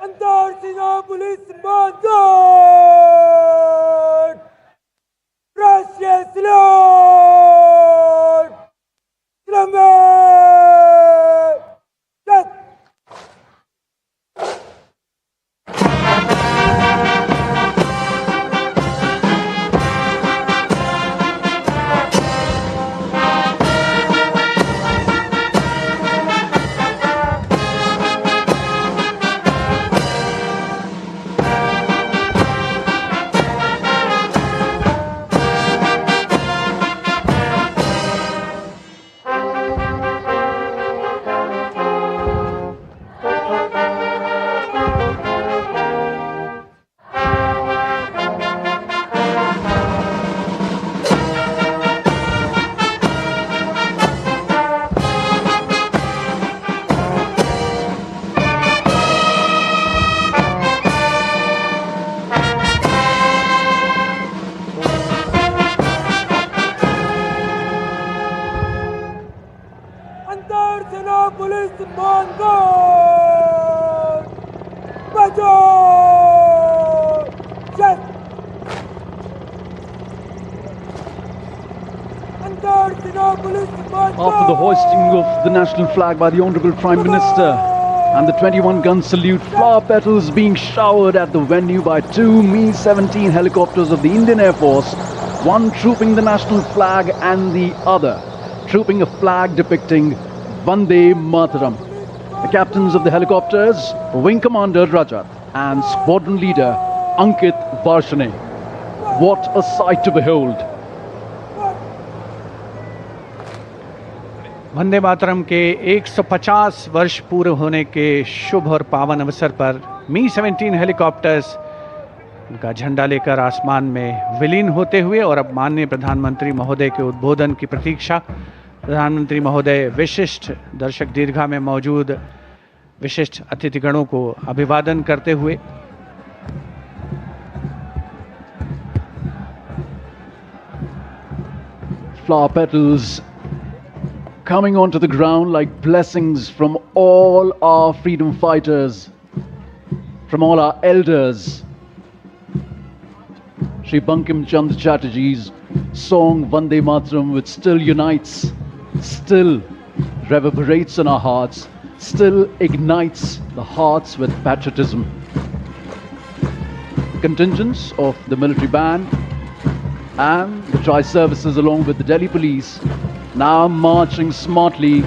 अंतर सीमा पुलिस मानदार राष्ट्रीय सलाम अंतर सेना पुलिस मानदार बचाओ जय अंतर सेना police After the hoisting of the national flag by the Honorable Prime Minister and the 21-gun salute, flower petals being showered at the venue by two Mi-17 helicopters of the Indian Air Force, one trooping the national flag and the other trooping a flag depicting Vande Mataram. The captains of the helicopters, Wing Commander Rajat and Squadron Leader Ankit Varshane. What a sight to behold! Vande Mataram के 150 वर्ष पूरे होने के शुभ और पावन अवसर पर Mi-17 helicopters उनका झंडा लेकर आसमान में विलीन होते हुए और अब माननीय प्रधानमंत्री महोदय के उद्बोधन की प्रतीक्षा। प्रधानमंत्री महोदय विशिष्ट दर्शक दीर्घा में मौजूद विशिष्ट अतिथिगणों को अभिवादन करते हुए flower petals coming onto the ground like blessings from all our freedom fighters, from all our elders. Shri Bankim Chandra Chatterjee's song Vande Mataram, which still unites, still reverberates in our hearts, still ignites the hearts with patriotism. Contingents of the military band and the tri-services along with the Delhi police now marching smartly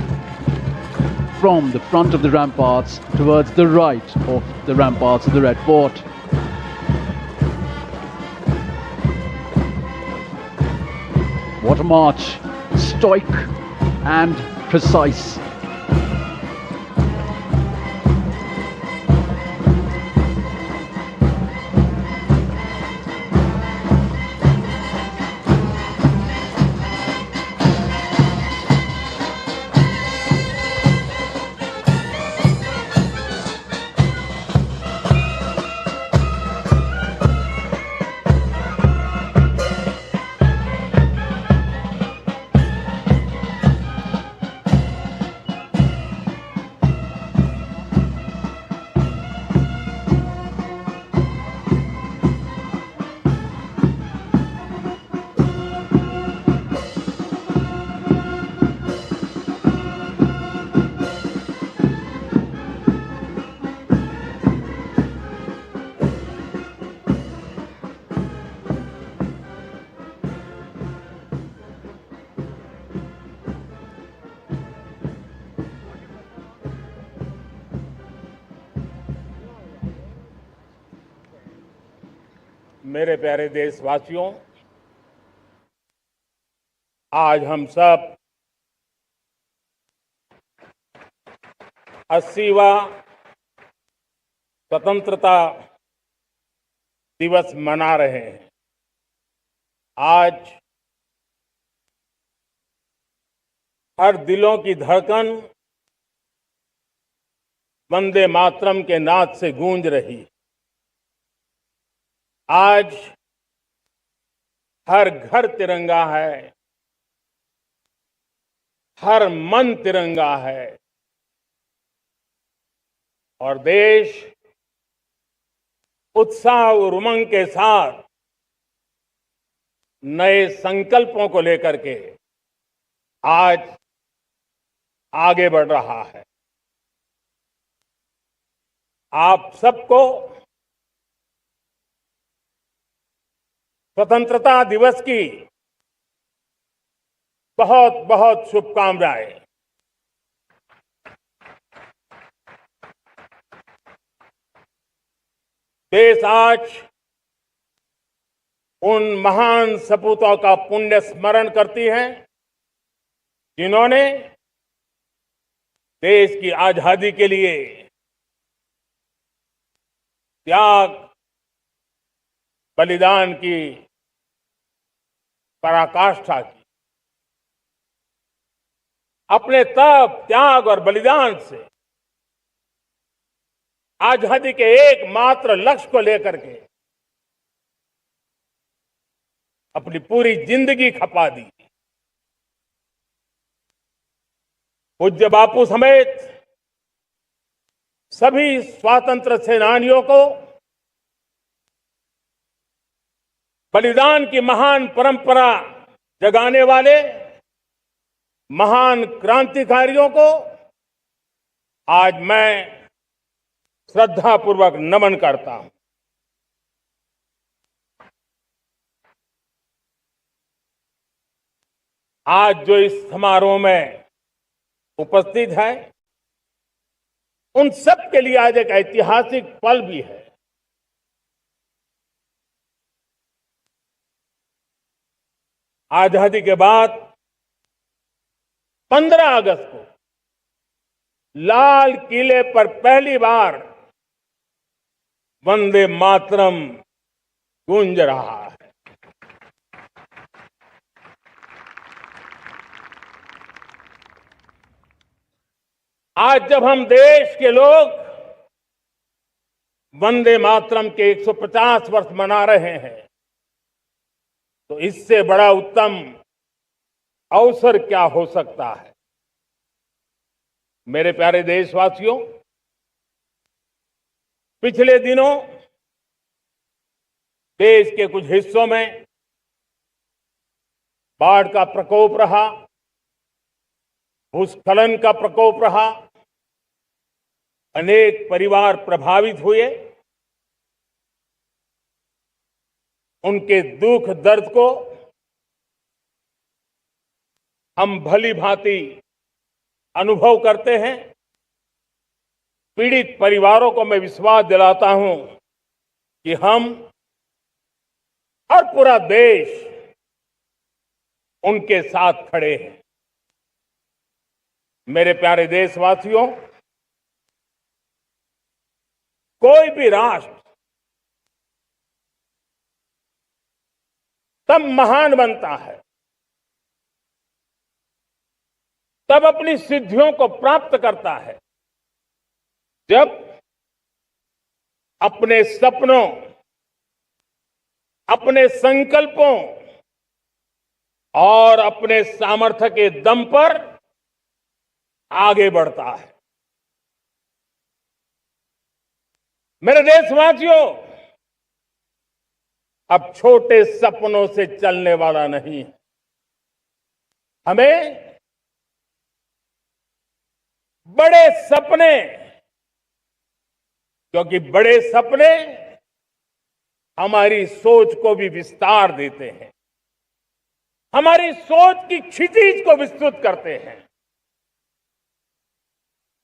from the front of the ramparts towards the right of the ramparts of the Red Fort. What a march, stoic and precise. मेरे प्यारे देशवासियों, आज हम सब 80वां स्वतंत्रता दिवस मना रहे हैं। आज हर दिलों की धड़कन वंदे मातरम के नाद से गूंज रही। आज हर घर तिरंगा है, हर मन तिरंगा है और देश उत्साह और उमंग के साथ नए संकल्पों को लेकर के आज आगे बढ़ रहा है। आप सबको स्वतंत्रता दिवस की बहुत बहुत शुभकामनाएं। देश आज उन महान सपूतों का पुण्य स्मरण करती है जिन्होंने देश की आजादी के लिए त्याग बलिदान की पराकाष्ठा की। अपने तप त्याग और बलिदान से आजादी के एकमात्र लक्ष्य को लेकर के अपनी पूरी जिंदगी खपा दी। पूज्य बापू समेत सभी स्वातंत्र सेनानियों को बलिदान की महान परंपरा जगाने वाले महान क्रांतिकारियों को आज मैं श्रद्धापूर्वक नमन करता हूं। आज जो इस समारोह में उपस्थित है उन सब के लिए आज एक ऐतिहासिक पल भी है। आजादी के बाद 15 अगस्त को लाल किले पर पहली बार वंदे मातरम गूंज रहा है। आज जब हम देश के लोग वंदे मातरम के 150 वर्ष मना रहे हैं तो इससे बड़ा उत्तम अवसर क्या हो सकता है। मेरे प्यारे देशवासियों, पिछले दिनों देश के कुछ हिस्सों में बाढ़ का प्रकोप रहा, भूस्खलन का प्रकोप रहा, अनेक परिवार प्रभावित हुए। उनके दुख दर्द को हम भली भांति अनुभव करते हैं। पीड़ित परिवारों को मैं विश्वास दिलाता हूं कि हम और पूरा देश उनके साथ खड़े हैं। मेरे प्यारे देशवासियों, कोई भी राष्ट्र तब महान बनता है, तब अपनी सिद्धियों को प्राप्त करता है जब अपने सपनों, अपने संकल्पों और अपने सामर्थ्य के दम पर आगे बढ़ता है। मेरे देशवासियों, अब छोटे सपनों से चलने वाला नहीं है। हमें बड़े सपने, क्योंकि बड़े सपने हमारी सोच को भी विस्तार देते हैं, हमारी सोच की क्षितिज को विस्तृत करते हैं।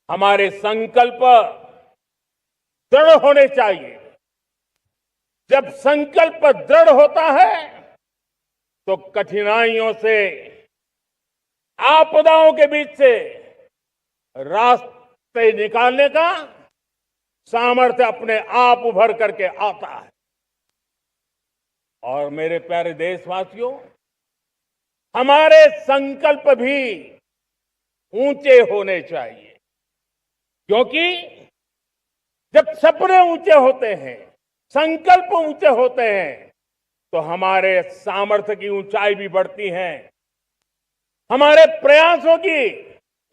हमारे संकल्प दृढ़ होने चाहिए। जब संकल्प दृढ़ होता है तो कठिनाइयों से, आपदाओं के बीच से रास्ते निकालने का सामर्थ्य अपने आप उभर करके आता है। और मेरे प्यारे देशवासियों, हमारे संकल्प भी ऊंचे होने चाहिए, क्योंकि जब सपने ऊंचे होते हैं, संकल्प ऊंचे होते हैं, तो हमारे सामर्थ्य की ऊंचाई भी बढ़ती है, हमारे प्रयासों की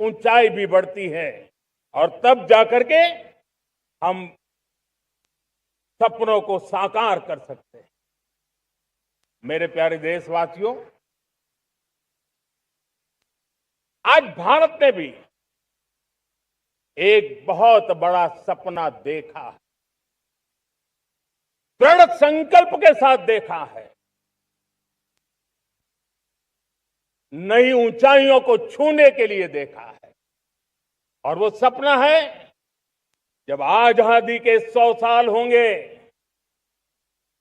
ऊंचाई भी बढ़ती है, और तब जाकर के हम सपनों को साकार कर सकते हैं। मेरे प्यारे देशवासियों, आज भारत ने भी एक बहुत बड़ा सपना देखा है, दृढ़ संकल्प के साथ देखा है। नई ऊंचाइयों को छूने के लिए देखा है। और वो सपना है, जब आजादी के 100 साल होंगे,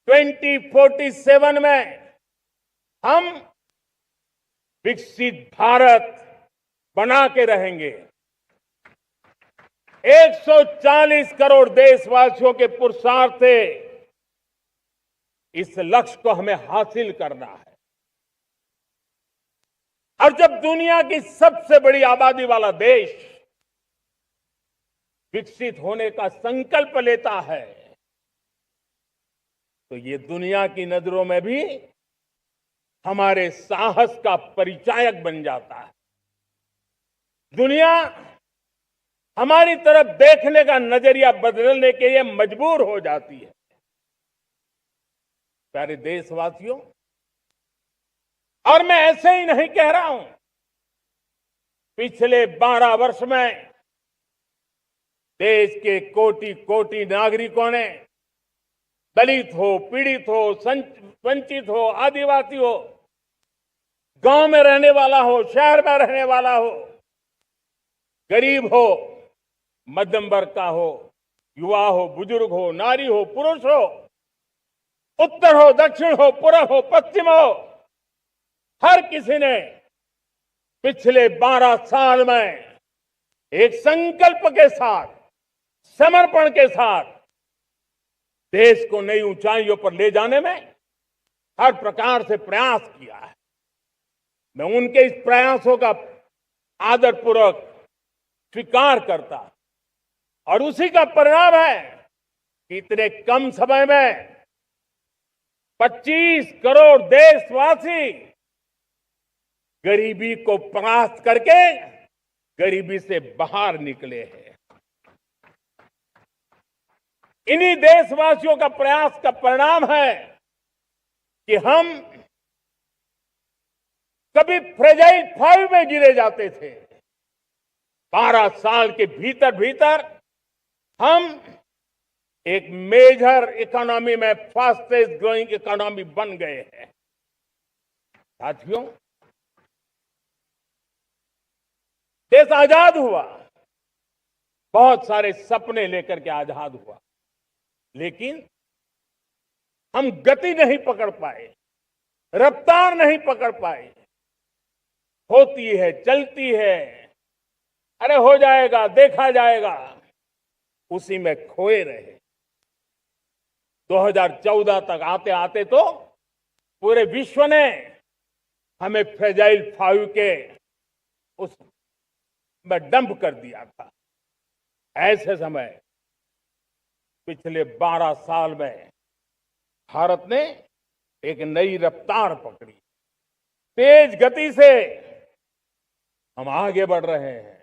2047 में हम विकसित भारत बना के रहेंगे। 140 करोड़ देशवासियों के पुरुषार्थ से इस लक्ष्य को हमें हासिल करना है। और जब दुनिया की सबसे बड़ी आबादी वाला देश विकसित होने का संकल्प लेता है, तो ये दुनिया की नजरों में भी हमारे साहस का परिचायक बन जाता है। दुनिया हमारी तरफ देखने का नजरिया बदलने के लिए मजबूर हो जाती है। प्यारे देशवासियों, और मैं ऐसे ही नहीं कह रहा हूं। पिछले 12 वर्ष में देश के कोटि कोटि नागरिकों ने, दलित हो, पीड़ित हो, वंचित हो, आदिवासी हो, गांव में रहने वाला हो, शहर में रहने वाला हो, गरीब हो, मध्यम वर्ग का हो, युवा हो, बुजुर्ग हो, नारी हो, पुरुष हो, उत्तर हो, दक्षिण हो, पूर्व हो, पश्चिम हो, हर किसी ने पिछले 12 साल में एक संकल्प के साथ, समर्पण के साथ देश को नई ऊंचाइयों पर ले जाने में हर प्रकार से प्रयास किया है। मैं उनके इस प्रयासों का आदरपूर्वक स्वीकार करता, और उसी का परिणाम है कि इतने कम समय में 25 करोड़ देशवासी गरीबी को परास्त करके गरीबी से बाहर निकले हैं। इन्हीं देशवासियों का प्रयास का परिणाम है कि हम कभी फ्रेजाइल 5 में गिरे जाते थे। 12 साल के भीतर भीतर हम एक मेजर इकोनॉमी में फास्टेस्ट ग्रोइंग इकोनॉमी बन गए हैं। साथियों, देश आजाद हुआ, बहुत सारे सपने लेकर के आजाद हुआ, लेकिन हम गति नहीं पकड़ पाए, रफ्तार नहीं पकड़ पाए। होती है, चलती है, अरे हो जाएगा, देखा जाएगा, उसी में खोए रहे। 2014 तक आते आते तो पूरे विश्व ने हमें फ्रेजाइल 5 के उस में डंप कर दिया था। ऐसे समय पिछले 12 साल में भारत ने एक नई रफ्तार पकड़ी, तेज गति से हम आगे बढ़ रहे हैं।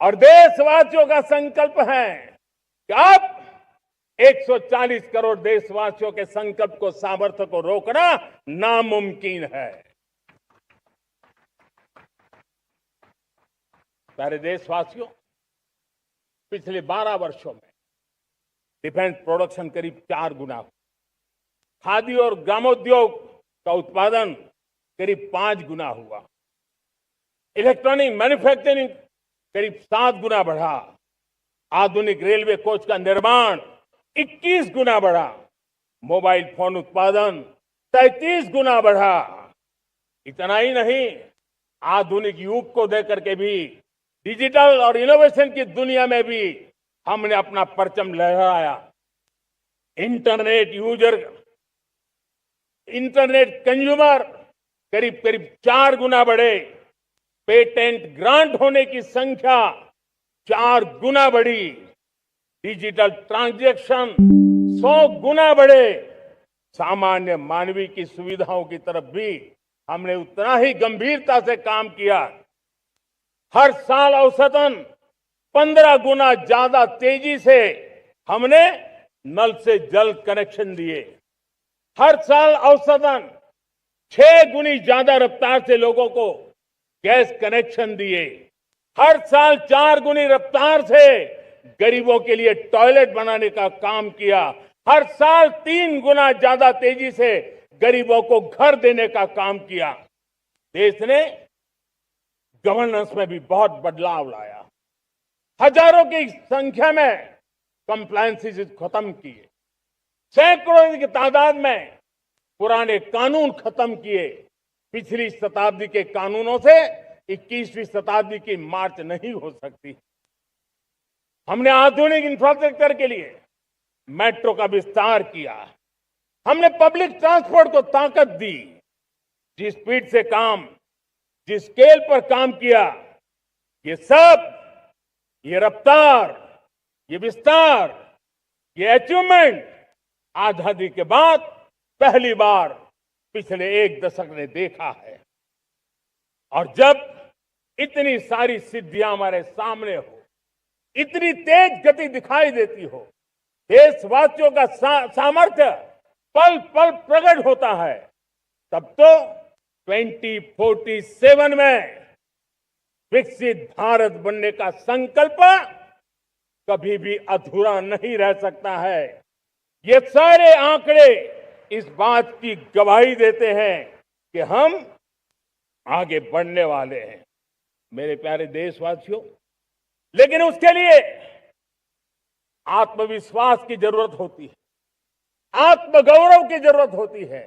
और देशवासियों का संकल्प है कि अब 140 करोड़ देशवासियों के संकल्प को, सामर्थ्य को रोकना नामुमकिन है। प्यारे देशवासियों, पिछले 12 वर्षों में डिफेंस प्रोडक्शन करीब 4 गुना हुआ, खादी और ग्रामोद्योग का उत्पादन करीब 5 गुना हुआ, इलेक्ट्रॉनिक मैन्युफैक्चरिंग करीब 7 गुना बढ़ा, आधुनिक रेलवे कोच का निर्माण 21 गुना बढ़ा, मोबाइल फोन उत्पादन 33 गुना बढ़ा। इतना ही नहीं, आधुनिक युग को देकर के भी डिजिटल और इनोवेशन की दुनिया में भी हमने अपना परचम लहराया। इंटरनेट यूजर, इंटरनेट कंज्यूमर करीब करीब 4 गुना बढ़े, पेटेंट ग्रांट होने की संख्या 4 गुना बढ़ी, डिजिटल ट्रांजैक्शन 100 गुना बढ़े। सामान्य मानवीय की सुविधाओं की तरफ भी हमने उतना ही गंभीरता से काम किया। हर साल औसतन 15 गुना ज्यादा तेजी से हमने नल से जल कनेक्शन दिए, हर साल औसतन 6 गुनी ज्यादा रफ्तार से लोगों को गैस कनेक्शन दिए, हर साल 4 गुनी रफ्तार से गरीबों के लिए टॉयलेट बनाने का काम किया, हर साल 3 गुना ज्यादा तेजी से गरीबों को घर देने का काम किया। देश ने गवर्नेंस में भी बहुत बदलाव लाया, हजारों की संख्या में कंप्लायंसेस खत्म किए, सैकड़ों की तादाद में पुराने कानून खत्म किए। पिछली शताब्दी के कानूनों से 21वीं शताब्दी की मार्च नहीं हो सकती। हमने आधुनिक इंफ्रास्ट्रक्चर के लिए मेट्रो का विस्तार किया, हमने पब्लिक ट्रांसपोर्ट को ताकत दी। जिस स्पीड से काम, जिस स्केल पर काम किया, ये सब, ये रफ्तार, ये विस्तार, ये अचीवमेंट आजादी के बाद पहली बार पिछले 1 दशक ने देखा है। और जब इतनी सारी सिद्धियां हमारे सामने हो, इतनी तेज गति दिखाई देती हो, देशवासियों का सामर्थ्य पल पल प्रकट होता है, तब तो 2047 में विकसित भारत बनने का संकल्प कभी भी अधूरा नहीं रह सकता है। ये सारे आंकड़े इस बात की गवाही देते हैं कि हम आगे बढ़ने वाले हैं, मेरे प्यारे देशवासियों। लेकिन उसके लिए आत्मविश्वास की जरूरत होती है, आत्मगौरव की जरूरत होती है,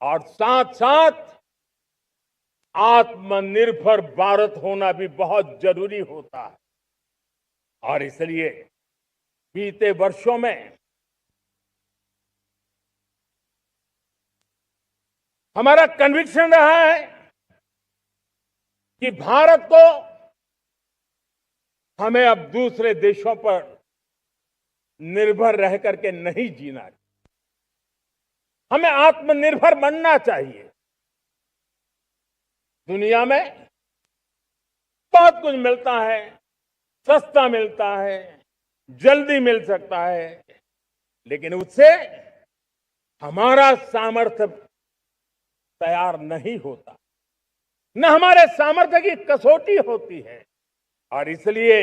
और साथ साथ आत्मनिर्भर भारत होना भी बहुत जरूरी होता है। और इसलिए बीते वर्षों में हमारा कन्विक्शन रहा है कि भारत को हमें अब दूसरे देशों पर निर्भर रह करके नहीं जीना चाहिए, हमें आत्मनिर्भर बनना चाहिए। दुनिया में बहुत कुछ मिलता है, सस्ता मिलता है, जल्दी मिल सकता है, लेकिन उससे हमारा सामर्थ्य तैयार नहीं होता, न हमारे सामर्थ्य की कसौटी होती है। और इसलिए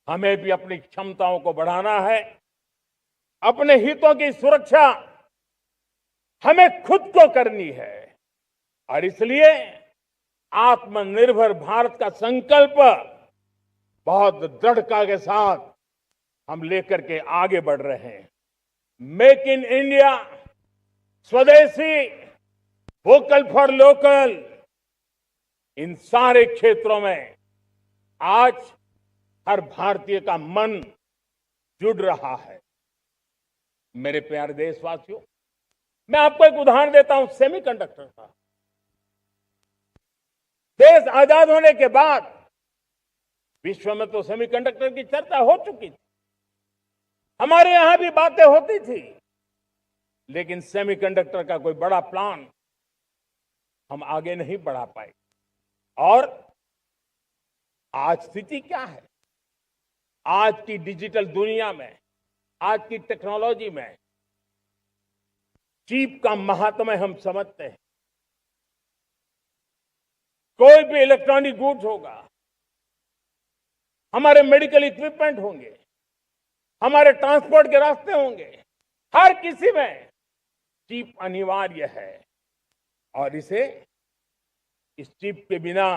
हमें भी अपनी क्षमताओं को बढ़ाना है, अपने हितों की सुरक्षा हमें खुद को करनी है। और इसलिए आत्मनिर्भर भारत का संकल्प बहुत दृढ़ता के साथ हम लेकर के आगे बढ़ रहे हैं। मेक इन इंडिया, स्वदेशी, वोकल फॉर लोकल, इन सारे क्षेत्रों में आज हर भारतीय का मन जुड़ रहा है। मेरे प्यारे देशवासियों, मैं आपको एक उदाहरण देता हूं सेमीकंडक्टर का। देश आजाद होने के बाद विश्व में तो सेमीकंडक्टर की चर्चा हो चुकी थी, हमारे यहां भी बातें होती थी, लेकिन सेमीकंडक्टर का कोई बड़ा प्लान हम आगे नहीं बढ़ा पाए। और आज स्थिति क्या है? आज की डिजिटल दुनिया में, आज की टेक्नोलॉजी में चिप का महात्म्य हम समझते हैं। कोई भी इलेक्ट्रॉनिक गुड्स होगा, हमारे मेडिकल इक्विपमेंट होंगे, हमारे ट्रांसपोर्ट के रास्ते होंगे, हर किसी में चिप अनिवार्य है। और इस चिप के बिना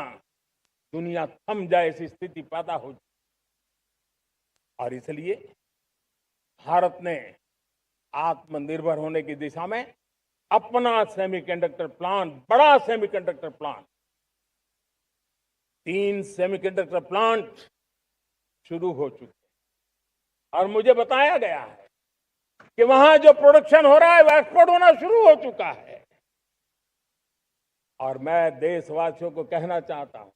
दुनिया थम जाए ऐसी स्थिति पैदा हो। और इसलिए भारत ने आत्मनिर्भर होने की दिशा में अपना सेमीकंडक्टर प्लांट, बड़ा सेमीकंडक्टर प्लांट, 3 सेमीकंडक्टर प्लांट शुरू हो चुके हैं। और मुझे बताया गया है कि वहां जो प्रोडक्शन हो रहा है वो एक्सपोर्ट होना शुरू हो चुका है। और मैं देशवासियों को कहना चाहता हूं,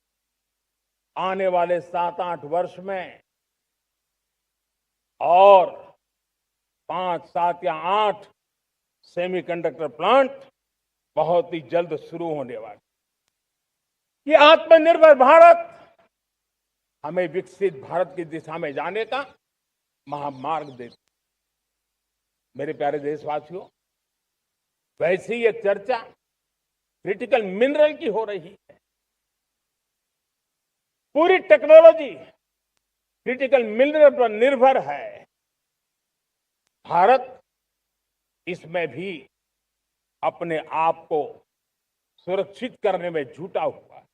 आने वाले 7-8 वर्ष में और 5, 7 या 8 सेमीकंडक्टर प्लांट बहुत ही जल्द शुरू होने वाले। ये आत्मनिर्भर भारत हमें विकसित भारत की दिशा में जाने का महामार्ग देता है। मेरे प्यारे देशवासियों, वैसे ही एक चर्चा क्रिटिकल मिनरल की हो रही है। पूरी टेक्नोलॉजी क्रिटिकल मिनरल पर निर्भर है। भारत इसमें भी अपने आप को सुरक्षित करने में जुटा हुआ है।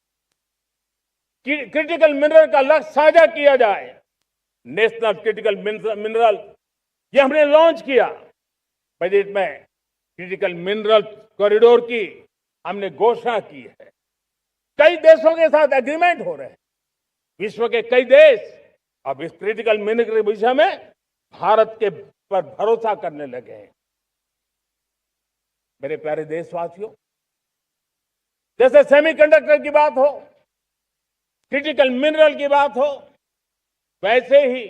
क्रिटिकल मिनरल का लक्ष्य साझा किया जाए। नेशनल क्रिटिकल मिनरल ये हमने लॉन्च किया। बजट में क्रिटिकल मिनरल कॉरिडोर की हमने घोषणा की है। कई देशों के साथ एग्रीमेंट हो रहे हैं। विश्व के कई देश अब इस क्रिटिकल मिनरल के विषय में भारत के पर भरोसा करने लगे हैं। मेरे प्यारे देशवासियों, जैसे सेमीकंडक्टर की बात हो, क्रिटिकल मिनरल की बात हो, वैसे ही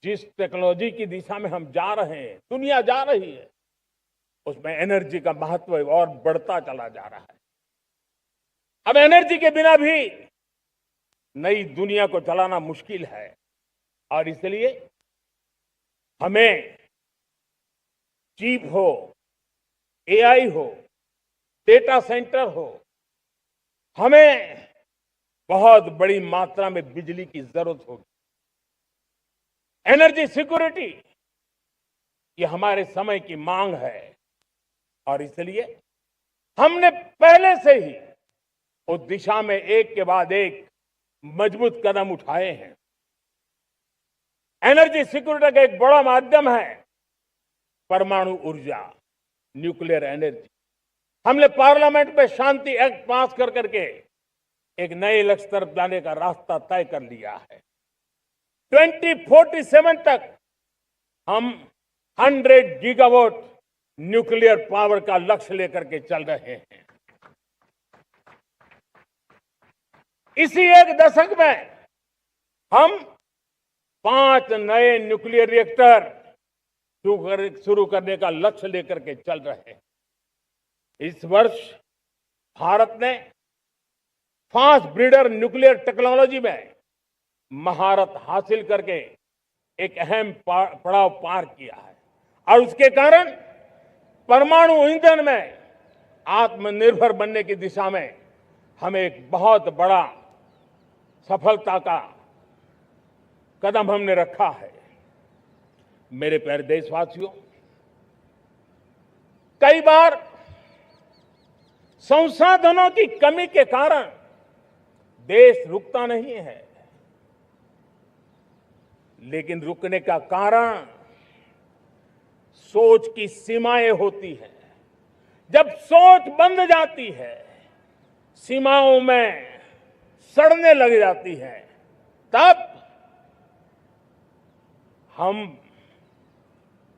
जिस टेक्नोलॉजी की दिशा में हम जा रहे हैं, दुनिया जा रही है, उसमें एनर्जी का महत्व और बढ़ता चला जा रहा है। अब एनर्जी के बिना भी नई दुनिया को चलाना मुश्किल है और इसलिए हमें चिप हो, एआई हो, डेटा सेंटर हो, हमें बहुत बड़ी मात्रा में बिजली की जरूरत होगी। एनर्जी सिक्योरिटी ये हमारे समय की मांग है और इसलिए हमने पहले से ही उस दिशा में एक के बाद एक मजबूत कदम उठाए हैं। एनर्जी सिक्योरिटी का एक बड़ा माध्यम है परमाणु ऊर्जा, न्यूक्लियर एनर्जी। हमने पार्लियामेंट में शांति एक्ट पास कर करके एक नए लक्ष्य तरफ जाने का रास्ता तय कर लिया है। 2047 तक हम 100 गीगावाट न्यूक्लियर पावर का लक्ष्य लेकर के चल रहे हैं। इसी एक दशक में हम 5 नए न्यूक्लियर रिएक्टर शुरू करने का लक्ष्य लेकर के चल रहे हैं। इस वर्ष भारत ने फास्ट ब्रीडर न्यूक्लियर टेक्नोलॉजी में महारत हासिल करके एक अहम पड़ाव पार किया है और उसके कारण परमाणु ईंधन में आत्मनिर्भर बनने की दिशा में हमें एक बहुत बड़ा सफलता का कदम हमने रखा है। मेरे प्यारे देशवासियों, कई बार संसाधनों की कमी के कारण देश रुकता नहीं है, लेकिन रुकने का कारण सोच की सीमाएं होती हैं। जब सोच बंध जाती है, सीमाओं में सड़ने लग जाती है, तब हम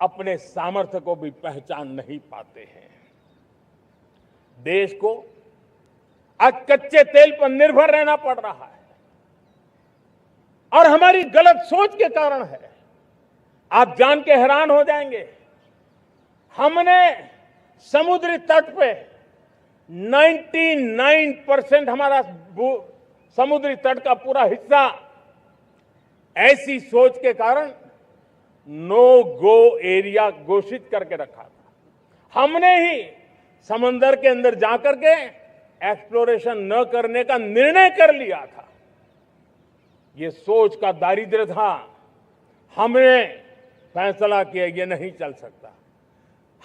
अपने सामर्थ्य को भी पहचान नहीं पाते हैं। देश को आज कच्चे तेल पर निर्भर रहना पड़ रहा है और हमारी गलत सोच के कारण है। आप जान के हैरान हो जाएंगे, हमने समुद्री तट पे 99% हमारा समुद्री तट का पूरा हिस्सा ऐसी सोच के कारण नो गो एरिया घोषित करके रखा था। हमने ही समंदर के अंदर जाकर के एक्सप्लोरेशन न करने का निर्णय कर लिया था। ये सोच का दारिद्र्य था। हमने फैसला किया ये नहीं चल सकता।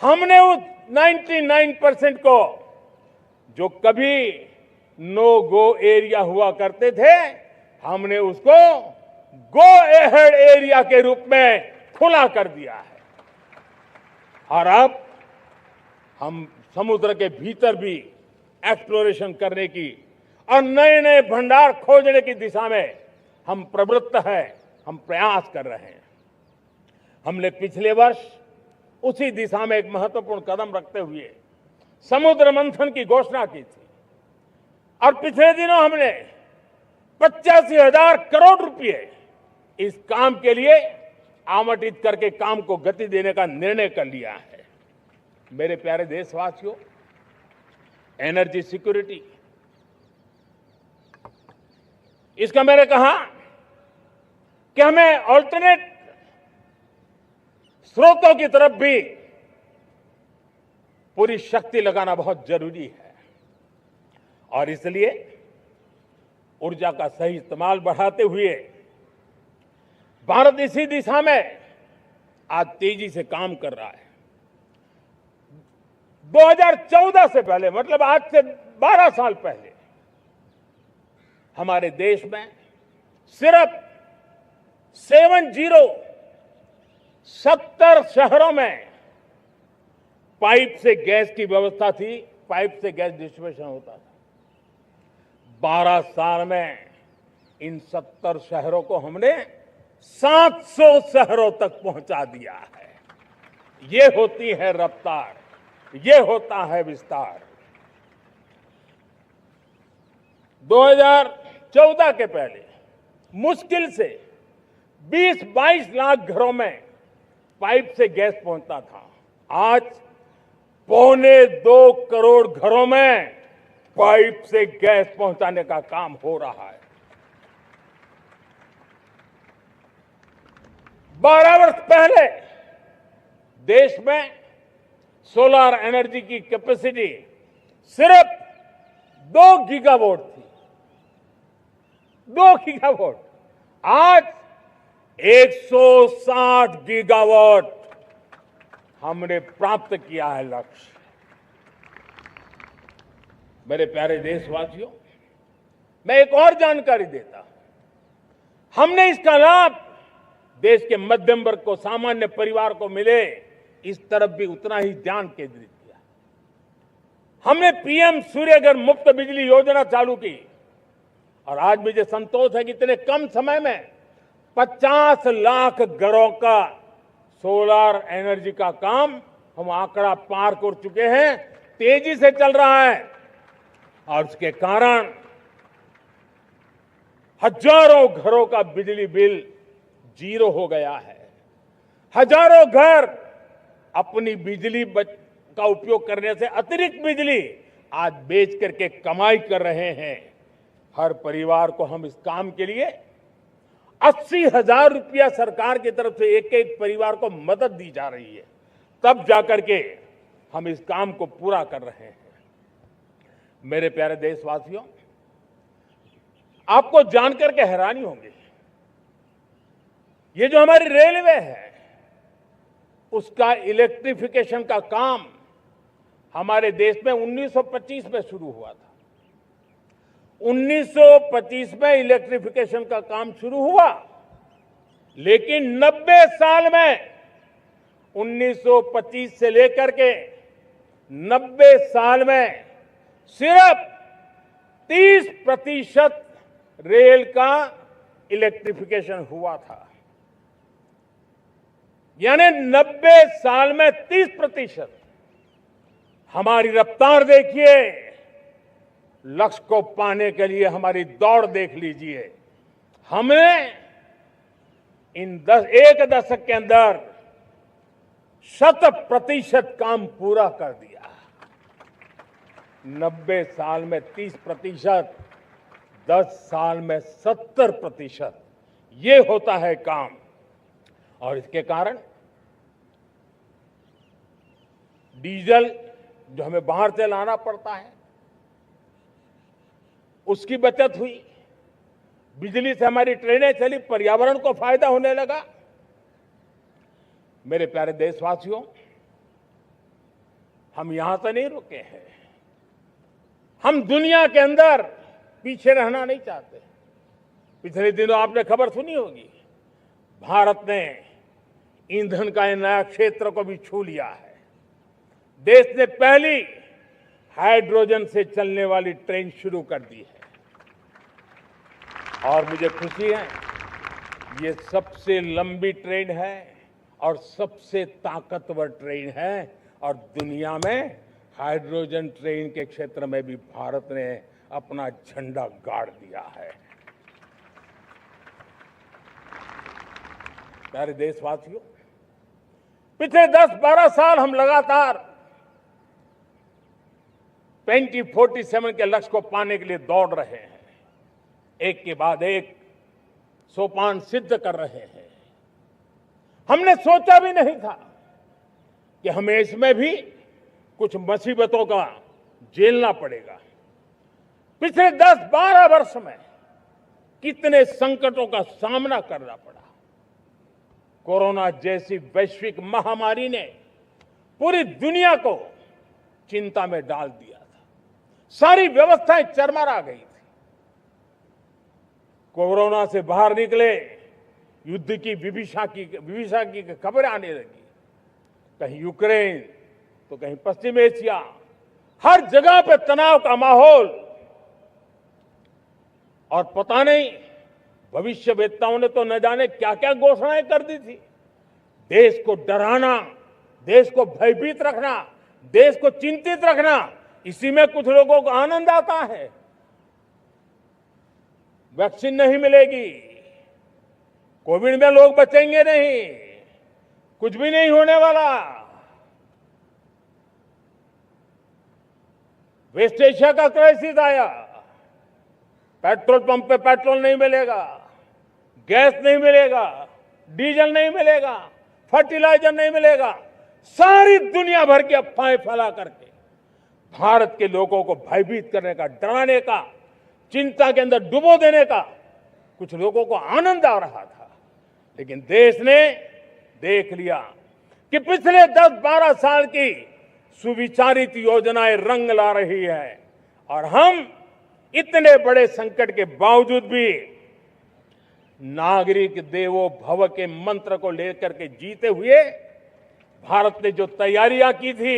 हमने उस 99% को जो कभी नो गो एरिया हुआ करते थे, हमने उसको गो एहेड एरिया के रूप में खुला कर दिया है और अब हम समुद्र के भीतर भी एक्सप्लोरेशन करने की और नए नए भंडार खोजने की दिशा में हम प्रवृत्त हैं, हम प्रयास कर रहे हैं। हमने पिछले वर्ष उसी दिशा में एक महत्वपूर्ण कदम रखते हुए समुद्र मंथन की घोषणा की थी और पिछले दिनों हमने 85,000 करोड़ रुपए इस काम के लिए आवंटित करके काम को गति देने का निर्णय कर लिया है। मेरे प्यारे देशवासियों, एनर्जी सिक्योरिटी, इसका मैंने कहा कि हमें ऑल्टरनेट स्रोतों की तरफ भी पूरी शक्ति लगाना बहुत जरूरी है और इसलिए ऊर्जा का सही इस्तेमाल बढ़ाते हुए भारत इसी दिशा में आज तेजी से काम कर रहा है। 2014 से पहले, मतलब आज से 12 साल पहले, हमारे देश में सिर्फ 70 शहरों में पाइप से गैस की व्यवस्था थी, पाइप से गैस डिस्ट्रीब्यूशन होता था। 12 साल में इन 70 शहरों को हमने 700 शहरों तक पहुंचा दिया है। ये होती है रफ्तार, ये होता है विस्तार। 2014 के पहले मुश्किल से 20-22 लाख घरों में पाइप से गैस पहुंचता था। आज 2.25 करोड़ घरों में पाइप से गैस पहुंचाने का काम हो रहा है। 12 वर्ष पहले देश में सोलर एनर्जी की कैपेसिटी सिर्फ 2 गीगावाट थी। 2 गीगावाट, आज 160 गीगावाट हमने प्राप्त किया है लक्ष्य। मेरे प्यारे देशवासियों, मैं एक और जानकारी देता हूं। हमने इसका लाभ देश के मध्यम वर्ग को, सामान्य परिवार को मिले, इस तरफ भी उतना ही ध्यान केंद्रित किया। हमने पीएम सूर्यघर मुफ्त बिजली योजना चालू की और आज मुझे संतोष है कि इतने कम समय में 50 लाख घरों का सोलर एनर्जी का काम हम आंकड़ा पार कर चुके हैं। तेजी से चल रहा है और उसके कारण हजारों घरों का बिजली बिल 0 हो गया है। हजारों घर अपनी बिजली का उपयोग करने से अतिरिक्त बिजली आज बेच करके कमाई कर रहे हैं। हर परिवार को हम इस काम के लिए 80,000 रुपया सरकार की तरफ से एक एक परिवार को मदद दी जा रही है, तब जाकर के हम इस काम को पूरा कर रहे हैं। मेरे प्यारे देशवासियों, आपको जानकर के हैरानी होगी, ये जो हमारी रेलवे है उसका इलेक्ट्रिफिकेशन का काम हमारे देश में 1925 में शुरू हुआ था। 1925 में इलेक्ट्रिफिकेशन का काम शुरू हुआ, लेकिन 90 साल में 1925 से लेकर के 90 साल में सिर्फ 30% रेल का इलेक्ट्रिफिकेशन हुआ था। यानी 90 साल में 30%। हमारी रफ्तार देखिए, लक्ष्य को पाने के लिए हमारी दौड़ देख लीजिए। हमने इन एक दशक के अंदर 100% काम पूरा कर दिया। 90 साल में 30%, 10 साल में 70%, ये होता है काम। और इसके कारण डीजल जो हमें बाहर से लाना पड़ता है उसकी बचत हुई, बिजली से हमारी ट्रेनें चली, पर्यावरण को फायदा होने लगा। मेरे प्यारे देशवासियों, हम यहां से नहीं रुके हैं, हम दुनिया के अंदर पीछे रहना नहीं चाहते। पिछले दिनों आपने खबर सुनी होगी, भारत ने ईंधन का नया क्षेत्र को भी छू लिया है। देश ने पहली हाइड्रोजन से चलने वाली ट्रेन शुरू कर दी है और मुझे खुशी है, ये सबसे लंबी ट्रेन है और सबसे ताकतवर ट्रेन है और दुनिया में हाइड्रोजन ट्रेन के क्षेत्र में भी भारत ने अपना झंडा गाड़ दिया है। प्यारे देशवासियों, पिछले 10-12 साल हम लगातार 2047 के लक्ष्य को पाने के लिए दौड़ रहे हैं, एक के बाद एक सोपान सिद्ध कर रहे हैं। हमने सोचा भी नहीं था कि हमें इसमें भी कुछ मुसीबतों का झेलना पड़ेगा। पिछले 10-12 वर्ष में कितने संकटों का सामना करना पड़ा। कोरोना जैसी वैश्विक महामारी ने पूरी दुनिया को चिंता में डाल दिया था। सारी व्यवस्थाएं चरमरा गई थी। कोरोना से बाहर निकले, युद्ध की विभीषा की खबरें आने लगी। कहीं यूक्रेन तो कहीं पश्चिम एशिया, हर जगह पे तनाव का माहौल। और पता नहीं भविष्यवेत्ताओं ने तो न जाने क्या क्या घोषणाएं कर दी थी। देश को डराना, देश को भयभीत रखना, देश को चिंतित रखना, इसी में कुछ लोगों को आनंद आता है। वैक्सीन नहीं मिलेगी, कोविड में लोग बचेंगे नहीं, कुछ भी नहीं होने वाला। वेस्ट एशिया का क्राइसिस आया, पेट्रोल पंप पे पेट्रोल नहीं मिलेगा, गैस नहीं मिलेगा, डीजल नहीं मिलेगा, फर्टिलाइजर नहीं मिलेगा। सारी दुनिया भर की अफवाहें फैला करके भारत के लोगों को भयभीत करने का, डराने का, चिंता के अंदर डुबो देने का कुछ लोगों को आनंद आ रहा था। लेकिन देश ने देख लिया कि पिछले 10-12 साल की सुविचारित योजनाएं रंग ला रही है और हम इतने बड़े संकट के बावजूद भी नागरिक देवो भव के मंत्र को लेकर के जीते हुए भारत ने जो तैयारियां की थी,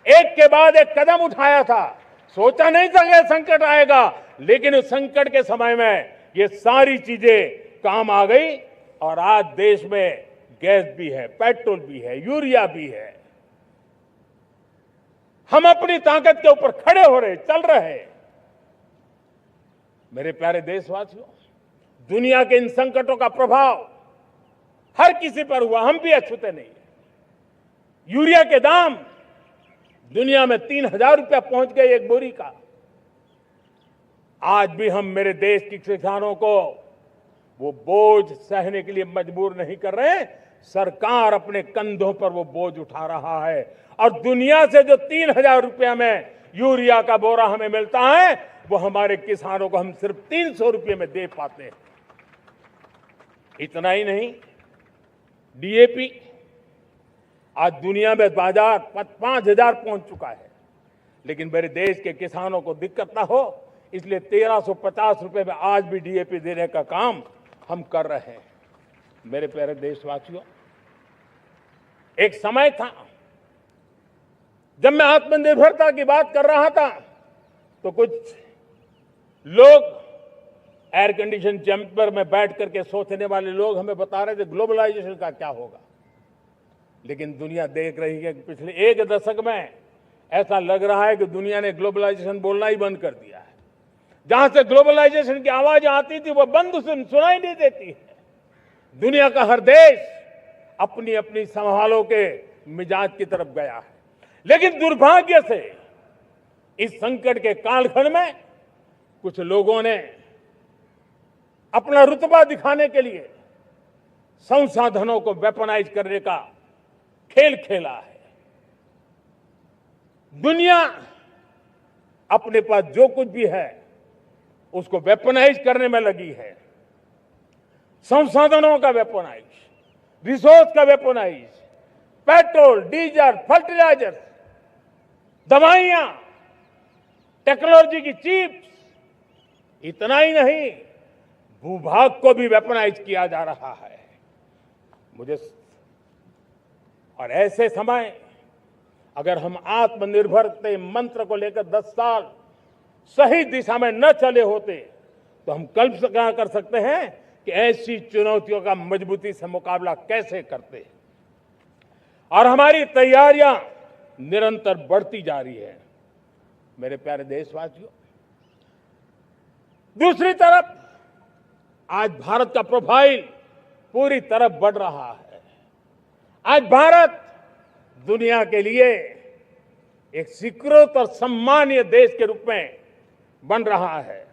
एक के बाद एक कदम उठाया था। सोचा नहीं था कि संकट आएगा, लेकिन उस संकट के समय में ये सारी चीजें काम आ गई और आज देश में गैस भी है, पेट्रोल भी है, यूरिया भी है। हम अपनी ताकत के ऊपर खड़े हो रहे, चल रहे। मेरे प्यारे देशवासियों, दुनिया के इन संकटों का प्रभाव हर किसी पर हुआ, हम भी अछूते नहीं। यूरिया के दाम दुनिया में 3,000 रुपया पहुंच गए एक बोरी का। आज भी हम मेरे देश के किसानों को वो बोझ सहने के लिए मजबूर नहीं कर रहे। सरकार अपने कंधों पर वो बोझ उठा रहा है और दुनिया से जो 3,000 रुपया में यूरिया का बोरा हमें मिलता है, वो हमारे किसानों को हम सिर्फ 300 रुपये में दे पाते हैं। इतना ही नहीं, डीएपी आज दुनिया में बाजार 5,000 पहुंच चुका है, लेकिन मेरे देश के किसानों को दिक्कत ना हो इसलिए 1,350 रुपये में आज भी डीएपी देने का काम हम कर रहे हैं। मेरे प्यारे देशवासियों, एक समय था जब मैं आत्मनिर्भरता की बात कर रहा था तो कुछ लोग एयर कंडीशन चैम्बर में बैठ करके सोचने वाले लोग हमें बता रहे थे ग्लोबलाइजेशन का क्या होगा। लेकिन दुनिया देख रही है कि पिछले एक दशक में ऐसा लग रहा है कि दुनिया ने ग्लोबलाइजेशन बोलना ही बंद कर दिया है। जहां से ग्लोबलाइजेशन की आवाज आती थी वो बंद सुनाई नहीं देती है। दुनिया का हर देश अपनी अपनी संभालों के मिजाज की तरफ गया है। लेकिन दुर्भाग्य से इस संकट के कालखंड में कुछ लोगों ने अपना रुतबा दिखाने के लिए संसाधनों को वेपनाइज करने का खेल खेला है। दुनिया अपने पास जो कुछ भी है उसको वेपनाइज करने में लगी है। संसाधनों का वेपनाइज, रिसोर्स का वेपनाइज, पेट्रोल, डीजल, फर्टिलाइजर, दवाइयां, टेक्नोलॉजी की चिप्स, इतना ही नहीं भूभाग को भी वेपनाइज किया जा रहा है। और ऐसे समय अगर हम आत्मनिर्भरता मंत्र को लेकर 10 साल सही दिशा में न चले होते तो हम कल्पना कर सकते हैं कि ऐसी चुनौतियों का मजबूती से मुकाबला कैसे करते हैं। और हमारी तैयारियां निरंतर बढ़ती जा रही है। मेरे प्यारे देशवासियों, दूसरी तरफ आज भारत का प्रोफाइल पूरी तरफ बढ़ रहा है। आज भारत दुनिया के लिए एक स्वीकृत और सम्मानीय देश के रूप में बन रहा है।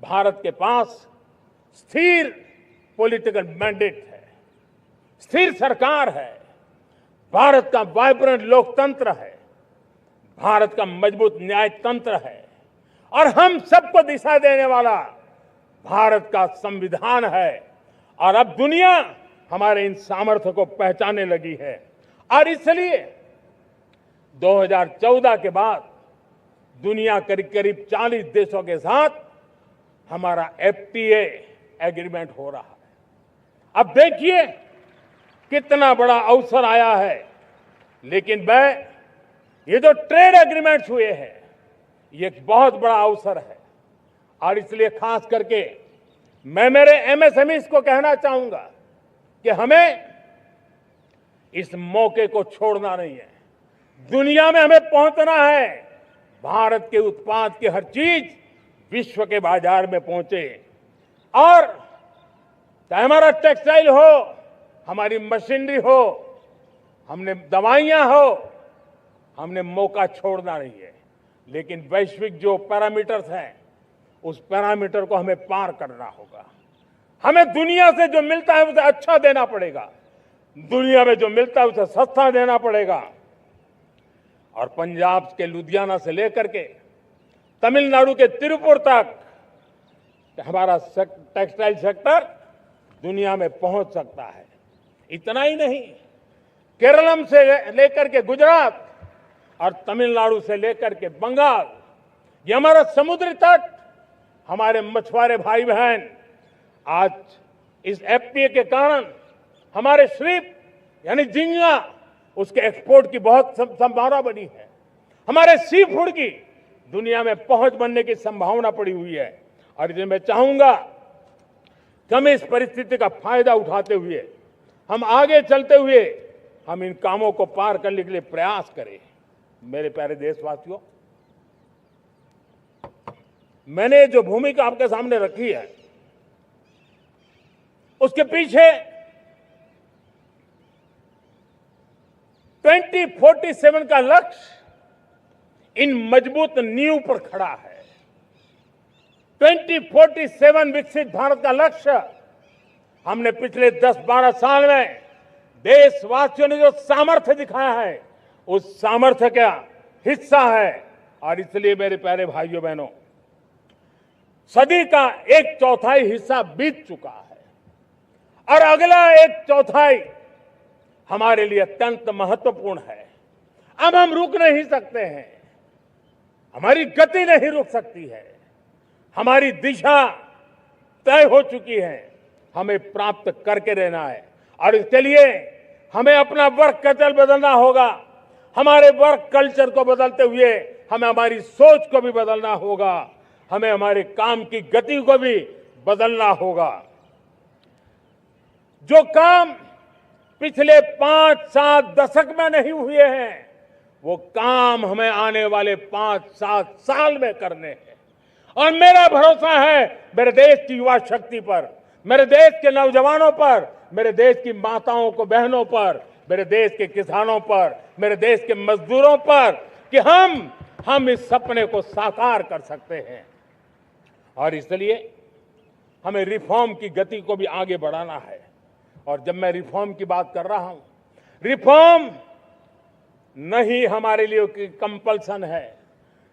भारत के पास स्थिर पॉलिटिकल मैंडेट है। स्थिर सरकार है, भारत का वाइब्रेंट लोकतंत्र है, भारत का मजबूत न्याय तंत्र है और हम सबको दिशा देने वाला भारत का संविधान है। और अब दुनिया हमारे इन सामर्थ्य को पहचानने लगी है और इसलिए 2014 के बाद दुनिया करीब करीब 40 देशों के साथ हमारा FTA एग्रीमेंट हो रहा है। अब देखिए कितना बड़ा अवसर आया है, लेकिन ये जो ट्रेड एग्रीमेंट्स हुए हैं ये एक बहुत बड़ा अवसर है और इसलिए खास करके मैं मेरे MSMEs को कहना चाहूंगा कि हमें इस मौके को छोड़ना नहीं है। दुनिया में हमें पहुंचना है, भारत के उत्पाद की हर चीज विश्व के बाजार में पहुंचे और चाहे हमारा टेक्सटाइल हो, हमारी मशीनरी हो, हमने दवाइयां हो, हमने मौका छोड़ना नहीं है। लेकिन वैश्विक जो पैरामीटर्स हैं उस पैरामीटर को हमें पार करना होगा। हमें दुनिया से जो मिलता है उसे अच्छा देना पड़ेगा, दुनिया में जो मिलता है उसे सस्ता देना पड़ेगा। और पंजाब के लुधियाना से लेकर के तमिलनाडु के तिरुपुर तक हमारा टेक्सटाइल सेक्टर दुनिया में पहुंच सकता है। इतना ही नहीं, केरलम से लेकर के गुजरात और तमिलनाडु से लेकर के बंगाल, ये हमारा समुद्री तट, हमारे मछुआरे भाई बहन आज इस FTA के कारण हमारे श्रिप यानी झींगा उसके एक्सपोर्ट की बहुत संभावना बनी है। हमारे सी फूड की दुनिया में पहुंच बनने की संभावना पड़ी हुई है और इसलिए मैं चाहूंगा कि हम इस परिस्थिति का फायदा उठाते हुए, हम आगे चलते हुए हम इन कामों को पार करने के लिए प्रयास करें। मेरे प्यारे देशवासियों, मैंने जो भूमिका आपके सामने रखी है उसके पीछे 2047 का लक्ष्य इन मजबूत नींव पर खड़ा है। 2047 विकसित भारत का लक्ष्य हमने पिछले 10-12 साल में देशवासियों ने जो सामर्थ्य दिखाया है उस सामर्थ्य का हिस्सा है। और इसलिए मेरे प्यारे भाइयों बहनों, सदी का 1/4 हिस्सा बीत चुका है और अगला 1/4 हमारे लिए अत्यंत महत्वपूर्ण है। अब हम रुक नहीं सकते हैं, हमारी गति नहीं रुक सकती है, हमारी दिशा तय हो चुकी है, हमें प्राप्त करके रहना है। और इसके लिए हमें अपना वर्क कल्चर बदलना होगा, हमारे वर्क कल्चर को बदलते हुए हमें हमारी सोच को भी बदलना होगा, हमें हमारे काम की गति को भी बदलना होगा। जो काम पिछले 5-7 दशक में नहीं हुए हैं वो काम हमें आने वाले 5-7 साल में करने हैं। और मेरा भरोसा है मेरे देश की युवा शक्ति पर, मेरे देश के नौजवानों पर, मेरे देश की माताओं को बहनों पर, मेरे देश के किसानों पर, मेरे देश के मजदूरों पर कि हम इस सपने को साकार कर सकते हैं। और इसलिए हमें रिफॉर्म की गति को भी आगे बढ़ाना है। और जब मैं रिफॉर्म की बात कर रहा हूं, रिफॉर्म नहीं हमारे लिए कोई कंपल्सन है,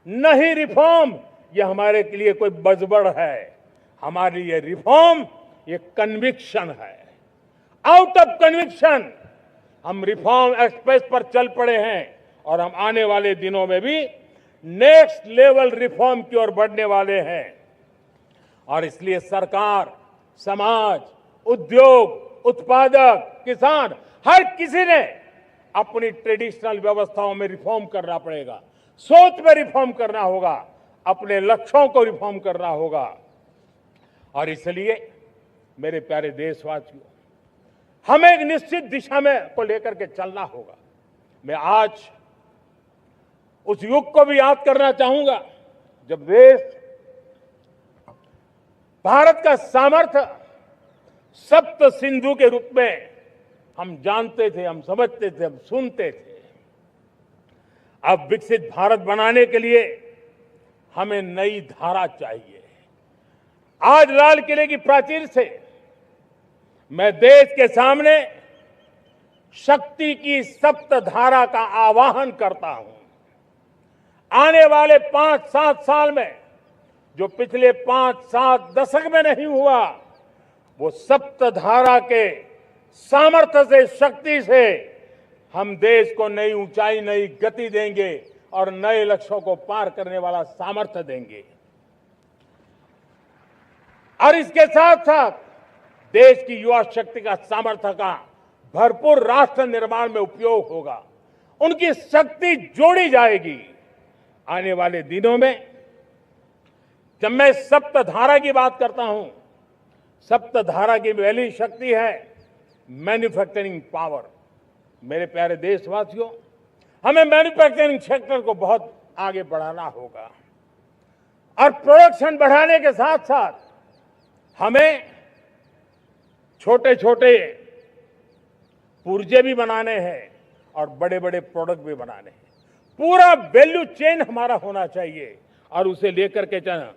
नहीं रिफॉर्म ये हमारे के लिए कोई बजबड़ है, हमारे लिए रिफॉर्म ये कन्विक्शन है। आउट ऑफ कन्विक्शन हम रिफॉर्म एक्सप्रेस पर चल पड़े हैं और हम आने वाले दिनों में भी नेक्स्ट लेवल रिफॉर्म की ओर बढ़ने वाले हैं। और इसलिए सरकार, समाज, उद्योग, उत्पादक, किसान, हर किसी ने अपनी ट्रेडिशनल व्यवस्थाओं में रिफॉर्म करना पड़ेगा, सोच में रिफॉर्म करना होगा, अपने लक्ष्यों को रिफॉर्म करना होगा। और इसलिए मेरे प्यारे देशवासियों, हमें एक निश्चित दिशा में को लेकर के चलना होगा। मैं आज उस युग को भी याद करना चाहूंगा जब देश, भारत का सामर्थ्य सप्त सिंधु के रूप में हम जानते थे, हम समझते थे, हम सुनते थे। अब विकसित भारत बनाने के लिए हमें नई धारा चाहिए। आज लाल किले की प्राचीर से मैं देश के सामने शक्ति की सप्तधारा का आवाहन करता हूं। आने वाले 5-7 साल में जो पिछले 5-7 दशक में नहीं हुआ, वो सप्तधारा के सामर्थ्य से, शक्ति से हम देश को नई ऊंचाई, नई गति देंगे और नए लक्ष्यों को पार करने वाला सामर्थ्य देंगे। और इसके साथ साथ देश की युवा शक्ति का सामर्थ्य का भरपूर राष्ट्र निर्माण में उपयोग होगा। उनकी शक्ति जोड़ी जाएगी। आने वाले दिनों में जब मैं सप्तधारा की बात करता हूं, सप्तधारा की पहली शक्ति है मैन्युफैक्चरिंग पावर। मेरे प्यारे देशवासियों, हमें मैन्युफैक्चरिंग सेक्टर को बहुत आगे बढ़ाना होगा और प्रोडक्शन बढ़ाने के साथ साथ हमें छोटे छोटे पुर्जे भी बनाने हैं और बड़े बड़े प्रोडक्ट भी बनाने हैं। पूरा वैल्यू चेन हमारा होना चाहिए और उसे लेकर के चलना।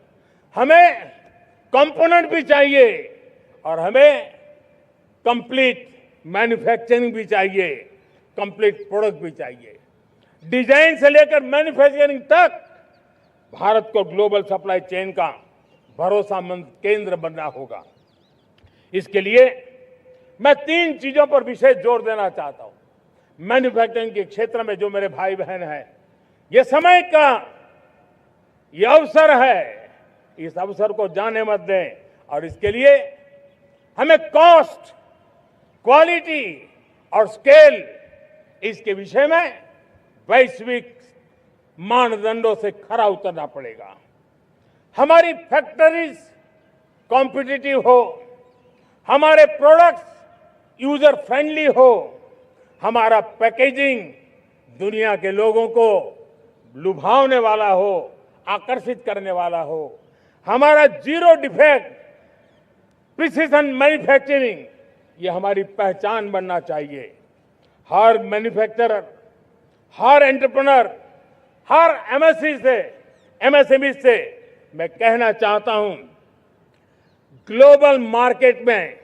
हमें कंपोनेंट भी चाहिए और हमें कंप्लीट मैन्युफैक्चरिंग भी चाहिए, कंप्लीट प्रोडक्ट भी चाहिए। डिजाइन से लेकर मैन्युफैक्चरिंग तक भारत को ग्लोबल सप्लाई चेन का भरोसामंद केंद्र बनना होगा। इसके लिए मैं 3 चीजों पर विशेष जोर देना चाहता हूं। मैन्युफैक्चरिंग के क्षेत्र में जो मेरे भाई बहन हैं, ये समय का ये अवसर है, इस अवसर को जाने मत दें। और इसके लिए हमें कॉस्ट, क्वालिटी और स्केल, इसके विषय में वैश्विक मानदंडों से खरा उतरना पड़ेगा। हमारी फैक्ट्रीज कॉम्पिटिटिव हो, हमारे प्रोडक्ट्स यूजर फ्रेंडली हो, हमारा पैकेजिंग दुनिया के लोगों को लुभावने वाला हो, आकर्षित करने वाला हो, हमारा जीरो डिफेक्ट प्रिसिजन मैन्युफैक्चरिंग, ये हमारी पहचान बनना चाहिए। हर मैन्युफैक्चरर, हर एंटरप्रेन्योर, हर एमएसएमई से मैं कहना चाहता हूं, ग्लोबल मार्केट में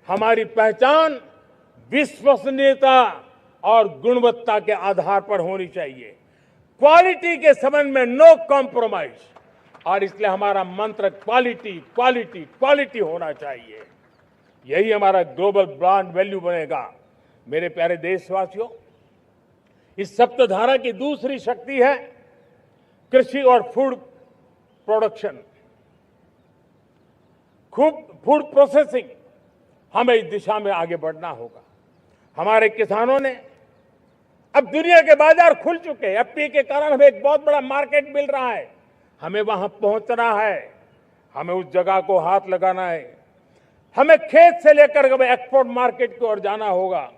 हमारी पहचान विश्वसनीयता और गुणवत्ता के आधार पर होनी चाहिए। क्वालिटी के संबंध में नो कॉम्प्रोमाइज, और इसलिए हमारा मंत्र क्वालिटी, क्वालिटी, क्वालिटी होना चाहिए। यही हमारा ग्लोबल ब्रांड वैल्यू बनेगा। मेरे प्यारे देशवासियों, इस सप्तधारा की दूसरी शक्ति है कृषि और फूड प्रोडक्शन, फूड प्रोसेसिंग। हमें इस दिशा में आगे बढ़ना होगा। हमारे किसानों ने, अब दुनिया के बाजार खुल चुके हैं, एफपीए के कारण हमें एक बहुत बड़ा मार्केट मिल रहा है। हमें वहां पहुंचना है, हमें उस जगह को हाथ लगाना है। हमें खेत से लेकर के एक्सपोर्ट मार्केट की ओर जाना होगा।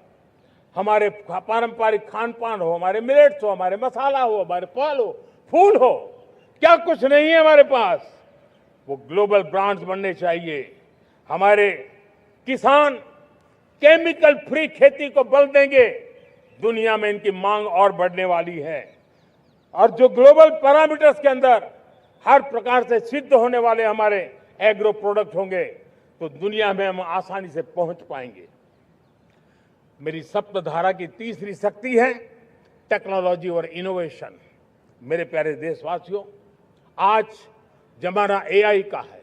हमारे पारंपरिक खान पान हो, हमारे मिलेट्स हो, हमारे मसाला हो, हमारे फल हो, फूल हो, क्या कुछ नहीं है हमारे पास, वो ग्लोबल ब्रांड्स बनने चाहिए। हमारे किसान केमिकल फ्री खेती को बल देंगे, दुनिया में इनकी मांग और बढ़ने वाली है। और जो ग्लोबल पैरामीटर्स के अंदर हर प्रकार से सिद्ध होने वाले हमारे एग्रो प्रोडक्ट होंगे, तो दुनिया में हम आसानी से पहुंच पाएंगे। मेरी सप्तधारा की तीसरी शक्ति है टेक्नोलॉजी और इनोवेशन। मेरे प्यारे देशवासियों, आज जमाना एआई का है,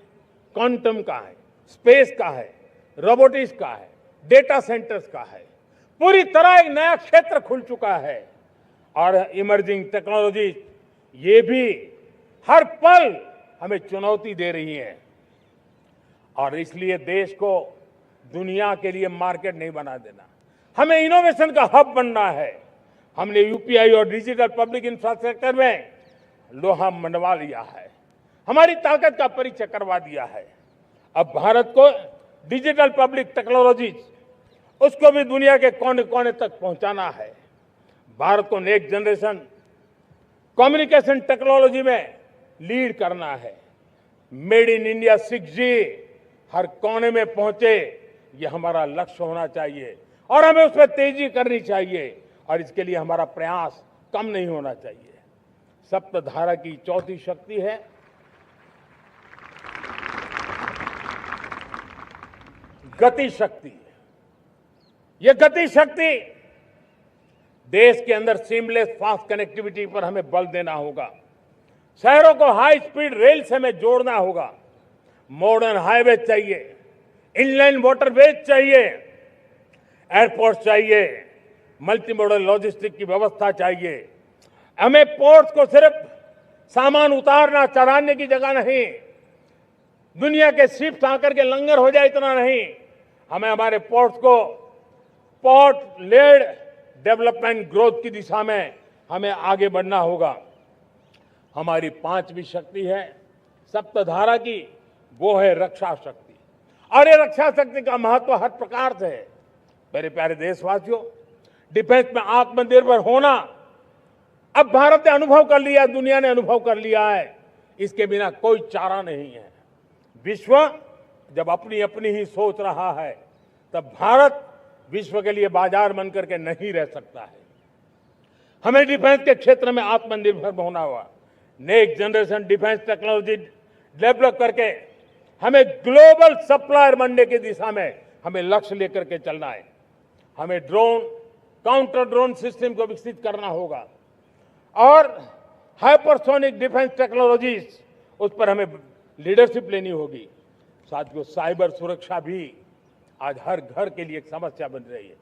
क्वांटम का है, स्पेस का है, रोबोटिक्स का है, डेटा सेंटर्स का है। पूरी तरह एक नया क्षेत्र खुल चुका है और इमर्जिंग टेक्नोलॉजी ये भी हर पल हमें चुनौती दे रही है। और इसलिए देश को दुनिया के लिए मार्केट नहीं बना देना, हमें इनोवेशन का हब बनना है। हमने यूपीआई और डिजिटल पब्लिक इंफ्रास्ट्रक्चर में लोहा मनवा लिया है, हमारी ताकत का परिचय करवा दिया है। अब भारत को डिजिटल पब्लिक टेक्नोलॉजीज, उसको भी दुनिया के कोने कोने तक पहुंचाना है। भारत को नेक्स्ट जनरेशन कम्युनिकेशन टेक्नोलॉजी में लीड करना है। मेड इन इंडिया 6G हर कोने में पहुंचे, ये हमारा लक्ष्य होना चाहिए और हमें उसमें तेजी करनी चाहिए। और इसके लिए हमारा प्रयास कम नहीं होना चाहिए। सप्तधारा की चौथी शक्ति है गति शक्ति। ये गति शक्ति देश के अंदर सीमलेस फास्ट कनेक्टिविटी पर हमें बल देना होगा। शहरों को हाई स्पीड रेल से हमें जोड़ना होगा। मॉडर्न हाईवे चाहिए, इनलाइन वाटरवेज चाहिए, एयरपोर्ट चाहिए, मल्टी मॉडल लॉजिस्टिक की व्यवस्था चाहिए। हमें पोर्ट्स को सिर्फ सामान उतारना चढ़ाने की जगह नहीं, दुनिया के शिप्स आकर के लंगर हो जाए इतना नहीं, हमें हमारे पोर्ट्स को पोर्ट लेड डेवलपमेंट ग्रोथ की दिशा में हमें आगे बढ़ना होगा। हमारी पांचवी शक्ति है सप्तधारा की, वो है रक्षा शक्ति। और ये रक्षा शक्ति का महत्व हर प्रकार से है। मेरे प्यारे देशवासियों, डिफेंस में आत्मनिर्भर होना अब भारत ने अनुभव कर लिया, दुनिया ने अनुभव कर लिया है, इसके बिना कोई चारा नहीं है। विश्व जब अपनी अपनी ही सोच रहा है, तब भारत विश्व के लिए बाजार बन करके नहीं रह सकता है। हमें डिफेंस के क्षेत्र में आत्मनिर्भर होना होगा। Next generation defence technology develop करके हमें ग्लोबल सप्लायर बनने की दिशा में हमें लक्ष्य लेकर के चलना है। हमें ड्रोन, काउंटर ड्रोन सिस्टम को विकसित करना होगा और हाइपरसोनिक डिफेंस टेक्नोलॉजीज, उस पर हमें लीडरशिप लेनी होगी। साथियों, साइबर सुरक्षा भी आज हर घर के लिए एक समस्या बन रही है।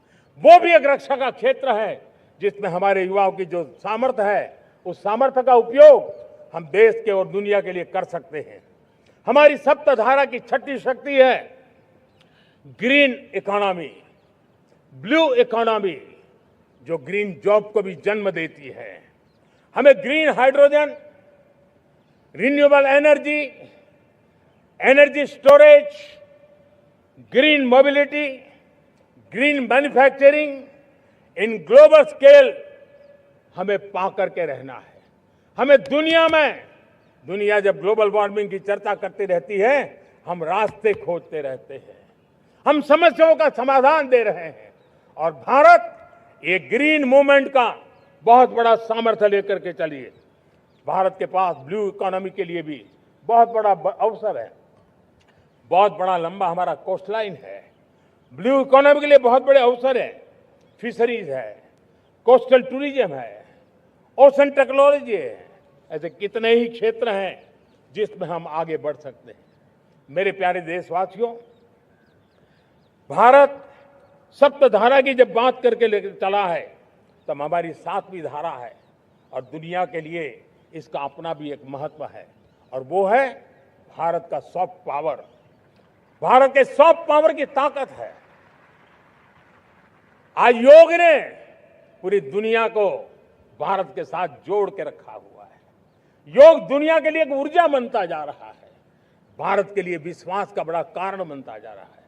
वो भी एक रक्षा का क्षेत्र है जिसमें हमारे युवाओं की जो सामर्थ्य है, उस सामर्थ्य का उपयोग हम देश के और दुनिया के लिए कर सकते हैं। हमारी सप्तधारा की छठी शक्ति है ग्रीन इकोनॉमी, ब्लू इकोनॉमी, जो ग्रीन जॉब को भी जन्म देती है। हमें green hydrogen, renewable energy, energy storage, green mobility, green manufacturing in global scale हमें पा करके रहना है। हमें दुनिया जब ग्लोबल वार्मिंग की चर्चा करती रहती है, हम रास्ते खोजते रहते हैं, हम समस्याओं का समाधान दे रहे हैं। और भारत ये ग्रीन मूवमेंट का बहुत बड़ा सामर्थ्य लेकर के चलिए। भारत के पास ब्लू इकोनॉमी के लिए भी बहुत बड़ा अवसर है। बहुत बड़ा लंबा हमारा कोस्ट लाइन है। ब्लू इकोनॉमी के लिए बहुत बड़े अवसर है। फिशरीज है, कोस्टल टूरिज्म है, ओशन टेक्नोलॉजी है। ऐसे कितने ही क्षेत्र हैं जिसमें हम आगे बढ़ सकते हैं। मेरे प्यारे देशवासियों, भारत सप्तधारा की जब बात करके लेकर चला है, तब हमारी सातवीं धारा है और दुनिया के लिए इसका अपना भी एक महत्व है, और वो है भारत का सॉफ्ट पावर। भारत के सॉफ्ट पावर की ताकत है। आज योग ने पूरी दुनिया को भारत के साथ जोड़ के रखा हुआ है। योग दुनिया के लिए एक ऊर्जा बनता जा रहा है, भारत के लिए विश्वास का बड़ा कारण बनता जा रहा है।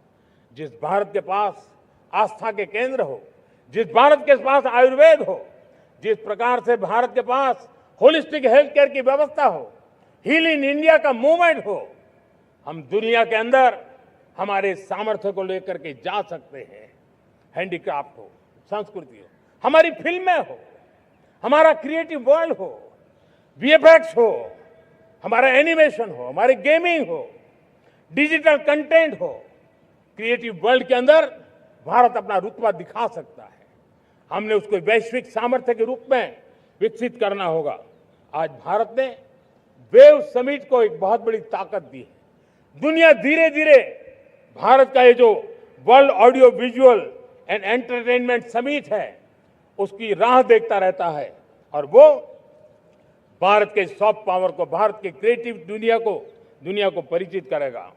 जिस भारत के पास आस्था के केंद्र हो, जिस भारत के पास आयुर्वेद हो, जिस प्रकार से भारत के पास होलिस्टिक हेल्थ केयर की व्यवस्था हो, हील इन इंडिया का मूवमेंट हो, हम दुनिया के अंदर हमारे सामर्थ्य को लेकर के जा सकते हैं। हैंडीक्राफ्ट हो, संस्कृति हो, हमारी फिल्में हो, हमारा क्रिएटिव वर्ल्ड हो, वीएफएक्स हो, हमारा एनिमेशन हो, हमारी गेमिंग हो, डिजिटल कंटेंट हो, क्रिएटिव वर्ल्ड के अंदर भारत अपना रुतबा दिखा सकता है। हमने उसको वैश्विक सामर्थ्य के रूप में विकसित करना होगा। आज भारत ने वेव समिट को एक बहुत बड़ी ताकत दी है। दुनिया धीरे धीरे भारत का ये जो world audio visual and entertainment summit है, उसकी राह देखता रहता है, और वो भारत के सॉफ्ट पावर को, भारत के क्रिएटिव दुनिया को परिचित करेगा।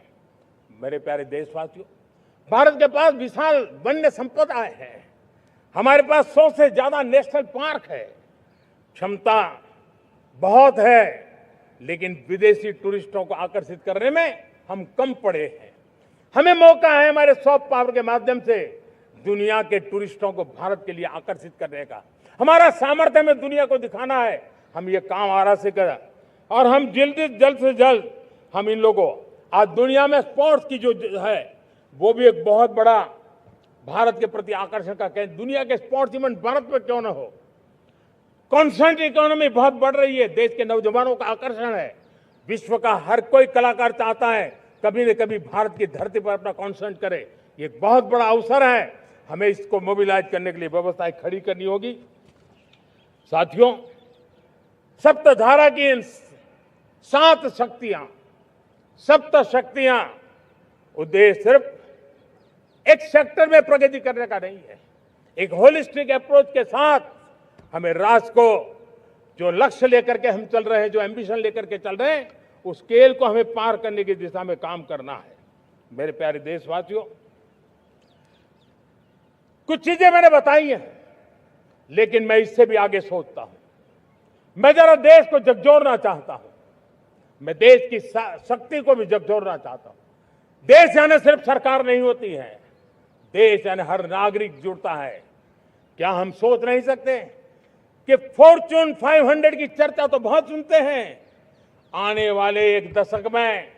मेरे प्यारे देशवासियों, भारत के पास विशाल वन्य संपदा है। हमारे पास 100 से ज्यादा नेशनल पार्क है। क्षमता बहुत है, लेकिन विदेशी टूरिस्टों को आकर्षित करने में हम कम पड़े हैं। हमें मौका है हमारे सॉफ्ट पावर के माध्यम से दुनिया के टूरिस्टों को भारत के लिए आकर्षित करने का। हमारा सामर्थ्य में दुनिया को दिखाना है। हम ये काम आरा से करें, और हम जल्द से जल्द हम इन लोगों, आज दुनिया में स्पोर्ट्स की जो है, वो भी एक बहुत बड़ा भारत के प्रति आकर्षण का केंद्र। दुनिया के स्पोर्ट्स इवेंट भारत में क्यों ना हो। कॉन्स्टेंट इकोनॉमी बहुत बढ़ रही है, देश के नौजवानों का आकर्षण है। विश्व का हर कोई कलाकार चाहता है कभी न कभी भारत की धरती पर अपना कॉन्सर्ट करे। ये एक बहुत बड़ा अवसर है। हमें इसको मोबिलाइज करने के लिए व्यवस्थाएं खड़ी करनी होगी। साथियों, सप्तधारा की इन 7 शक्तियां, सप्त शक्तियां, उद्देश्य सिर्फ एक सेक्टर में प्रगति करने का नहीं है। एक होलिस्टिक अप्रोच के साथ हमें राष्ट्र को जो लक्ष्य लेकर के हम चल रहे हैं, जो एम्बिशन लेकर के चल रहे हैं, उस स्केल को हमें पार करने की दिशा में काम करना है। मेरे प्यारे देशवासियों, कुछ चीजें मैंने बताई हैं, लेकिन मैं इससे भी आगे सोचता हूं। मैं जरा देश को झकझोरना चाहता हूं। मैं देश की शक्ति को भी झकझोरना चाहता हूं। देश यानी सिर्फ सरकार नहीं होती है, देश यानी हर नागरिक जुड़ता है। क्या हम सोच नहीं सकते कि फॉर्च्यून 500 की चर्चा तो बहुत सुनते हैं, आने वाले एक दशक में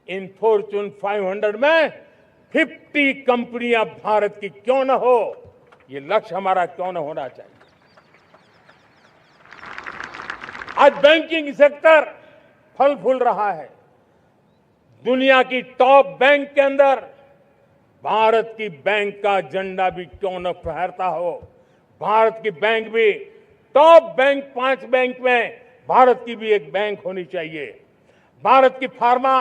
इन फॉर्च्यून 500 में 50 कंपनियां भारत की क्यों न हो, ये लक्ष्य हमारा क्यों न होना चाहिए। आज बैंकिंग सेक्टर फल फूल रहा है। दुनिया की टॉप बैंक के अंदर भारत की बैंक का झंडा भी क्यों न फहरता हो। भारत की बैंक भी टॉप बैंक 5 बैंक में भारत की भी एक बैंक होनी चाहिए। भारत की फार्मा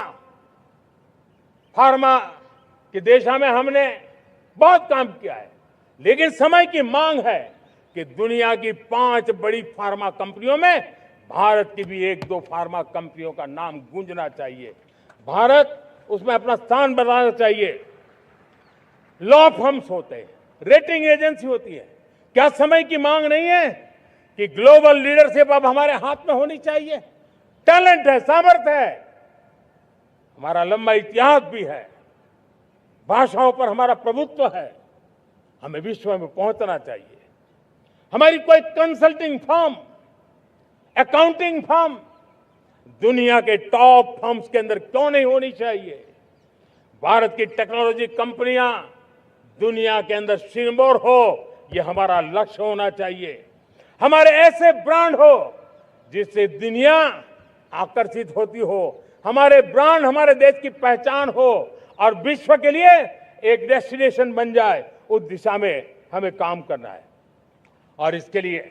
की दिशा में हमने बहुत काम किया है, लेकिन समय की मांग है कि दुनिया की 5 बड़ी फार्मा कंपनियों में भारत की भी 1-2 फार्मा कंपनियों का नाम गूंजना चाहिए। भारत उसमें अपना स्थान बनाना चाहिए। लॉ फर्म्स होते हैं, रेटिंग एजेंसी होती है। क्या समय की मांग नहीं है कि ग्लोबल लीडरशिप अब हमारे हाथ में होनी चाहिए? टैलेंट है, सामर्थ्य है, हमारा लंबा इतिहास भी है, भाषाओं पर हमारा प्रभुत्व है। हमें विश्व में पहुंचना चाहिए। हमारी कोई कंसल्टिंग फर्म, अकाउंटिंग फर्म दुनिया के टॉप फर्म्स के अंदर क्यों नहीं होनी चाहिए? भारत की टेक्नोलॉजी कंपनियां दुनिया के अंदर सिरमौर हो, यह हमारा लक्ष्य होना चाहिए। हमारे ऐसे ब्रांड हो जिससे दुनिया आकर्षित होती हो, हमारे ब्रांड हमारे देश की पहचान हो और विश्व के लिए एक डेस्टिनेशन बन जाए। उस दिशा में हमें काम करना है। और इसके लिए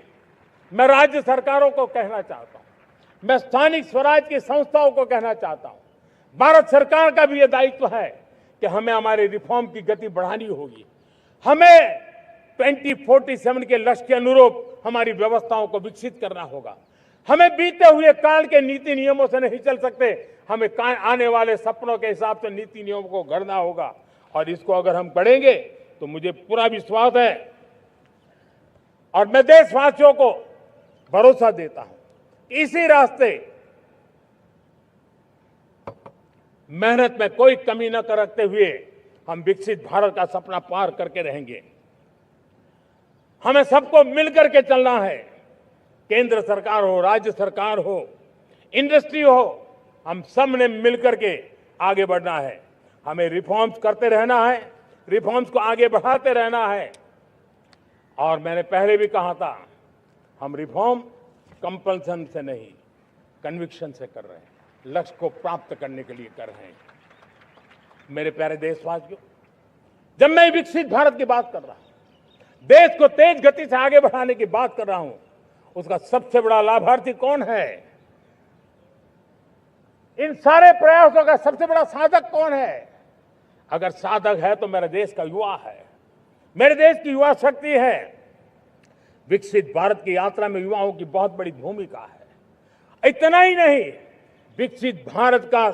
मैं राज्य सरकारों को कहना चाहता हूं, मैं स्थानिक स्वराज की संस्थाओं को कहना चाहता हूं, भारत सरकार का भी यह दायित्व है कि हमें हमारे रिफॉर्म की गति बढ़ानी होगी। हमें 2047 के लक्ष्य के अनुरूप हमारी व्यवस्थाओं को विकसित करना होगा। हमें बीते हुए काल के नीति नियमों से नहीं चल सकते, हमें आने वाले सपनों के हिसाब से नीति नियमों को गढ़ना होगा। और इसको अगर हम करेंगे तो मुझे पूरा विश्वास है और मैं देशवासियों को भरोसा देता हूं कि इसी रास्ते मेहनत में कोई कमी न करते हुए हम विकसित भारत का सपना पार करके रहेंगे। हमें सबको मिलकर के चलना है। केंद्र सरकार हो, राज्य सरकार हो, इंडस्ट्री हो, हम सब ने मिलकर के आगे बढ़ना है। हमें रिफॉर्म्स करते रहना है, रिफॉर्म्स को आगे बढ़ाते रहना है। और मैंने पहले भी कहा था, हम रिफॉर्म कंपल्सन से नहीं, कन्विक्शन से कर रहे हैं, लक्ष्य को प्राप्त करने के लिए कर रहे हैं। मेरे प्यारे देशवासियों, जब मैं विकसित भारत की बात कर रहा हूं, देश को तेज गति से आगे बढ़ाने की बात कर रहा हूं, उसका सबसे बड़ा लाभार्थी कौन है? इन सारे प्रयासों का सबसे बड़ा साधक कौन है? अगर साधक है तो मेरे देश का युवा है, मेरे देश की युवा शक्ति है। विकसित भारत की यात्रा में युवाओं की बहुत बड़ी भूमिका है। इतना ही नहीं, विकसित भारत का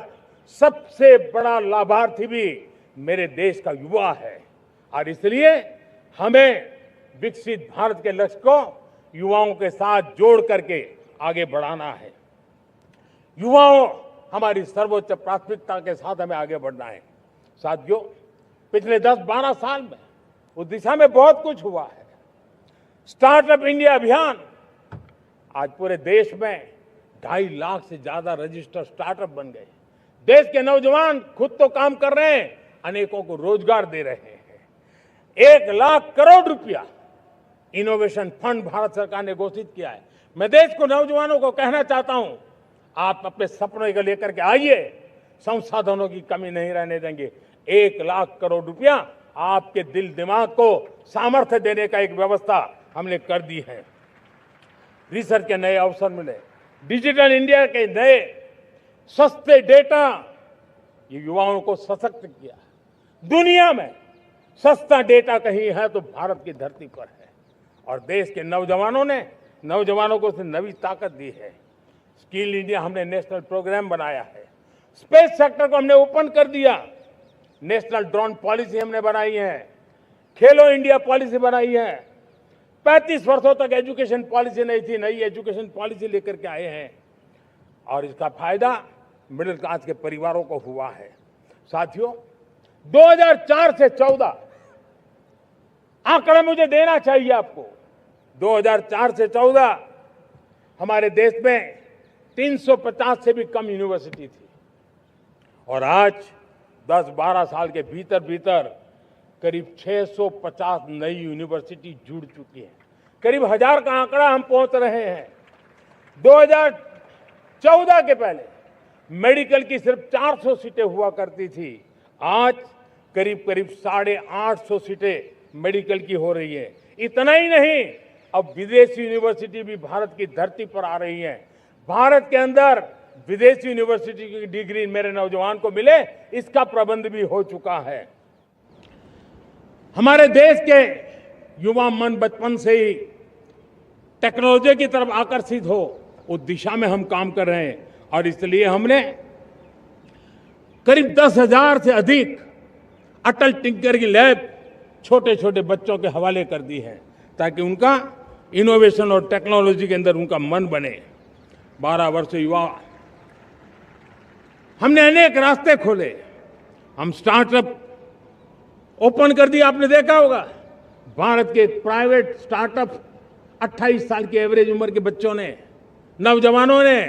सबसे बड़ा लाभार्थी भी मेरे देश का युवा है। और इसलिए हमें विकसित भारत के लक्ष्य को युवाओं के साथ जोड़ करके आगे बढ़ाना है। युवाओं हमारी सर्वोच्च प्राथमिकता के साथ हमें आगे बढ़ना है। साथियों, पिछले 10-12 साल में उस दिशा में बहुत कुछ हुआ है। स्टार्टअप इंडिया अभियान, आज पूरे देश में 2.5 लाख से ज्यादा रजिस्टर्ड स्टार्टअप बन गए। देश के नौजवान खुद तो काम कर रहे हैं, अनेकों को रोजगार दे रहे हैं। 1 लाख करोड़ रुपया इनोवेशन फंड भारत सरकार ने घोषित किया है। मैं देश को, नौजवानों को कहना चाहता हूं, आप अपने सपनों को लेकर के आइए, संसाधनों की कमी नहीं रहने देंगे। 1 लाख करोड़ रुपया आपके दिल दिमाग को सामर्थ्य देने का एक व्यवस्था हमने कर दी है। रिसर्च के नए अवसर मिले, डिजिटल इंडिया के नए सस्ते डेटा, ये युवाओं को सशक्त किया। दुनिया में सस्ता डेटा कहीं है तो भारत की धरती पर है, और देश के नौजवानों को नई ताकत दी है। स्किल इंडिया हमने नेशनल प्रोग्राम बनाया है, स्पेस सेक्टर को हमने ओपन कर दिया, नेशनल ड्रोन पॉलिसी हमने बनाई है, खेलो इंडिया पॉलिसी बनाई है। 35 वर्षों तक एजुकेशन पॉलिसी नहीं थी, नई एजुकेशन पॉलिसी लेकर के आए हैं, और इसका फायदा मिडिल क्लास के परिवारों को हुआ है। साथियों, 2004 से 14 आंकड़ा मुझे देना चाहिए आपको। 2004 से 14 हमारे देश में 350 से भी कम यूनिवर्सिटी थी, और आज 10-12 साल के भीतर भीतर करीब 650 नई यूनिवर्सिटी जुड़ चुकी है। करीब 1000 का आंकड़ा हम पहुंच रहे हैं। 2014 के पहले मेडिकल की सिर्फ 400 सीटें हुआ करती थी, आज करीब 850 सीटें मेडिकल की हो रही है। इतना ही नहीं, अब विदेशी यूनिवर्सिटी भी भारत की धरती पर आ रही है। भारत के अंदर विदेशी यूनिवर्सिटी की डिग्री मेरे नौजवान को मिले, इसका प्रबंध भी हो चुका है। हमारे देश के युवा मन बचपन से ही टेक्नोलॉजी की तरफ आकर्षित हो, उस दिशा में हम काम कर रहे हैं, और इसलिए हमने करीब 10,000 से अधिक अटल टिंकरिंग लैब छोटे छोटे बच्चों के हवाले कर दी है, ताकि उनका इनोवेशन और टेक्नोलॉजी के अंदर उनका मन बने। 12 वर्ष युवा हमने अनेक रास्ते खोले, हम स्टार्टअप ओपन कर दिया। आपने देखा होगा भारत के प्राइवेट स्टार्टअप 28 साल की एवरेज उम्र के बच्चों ने, नौजवानों ने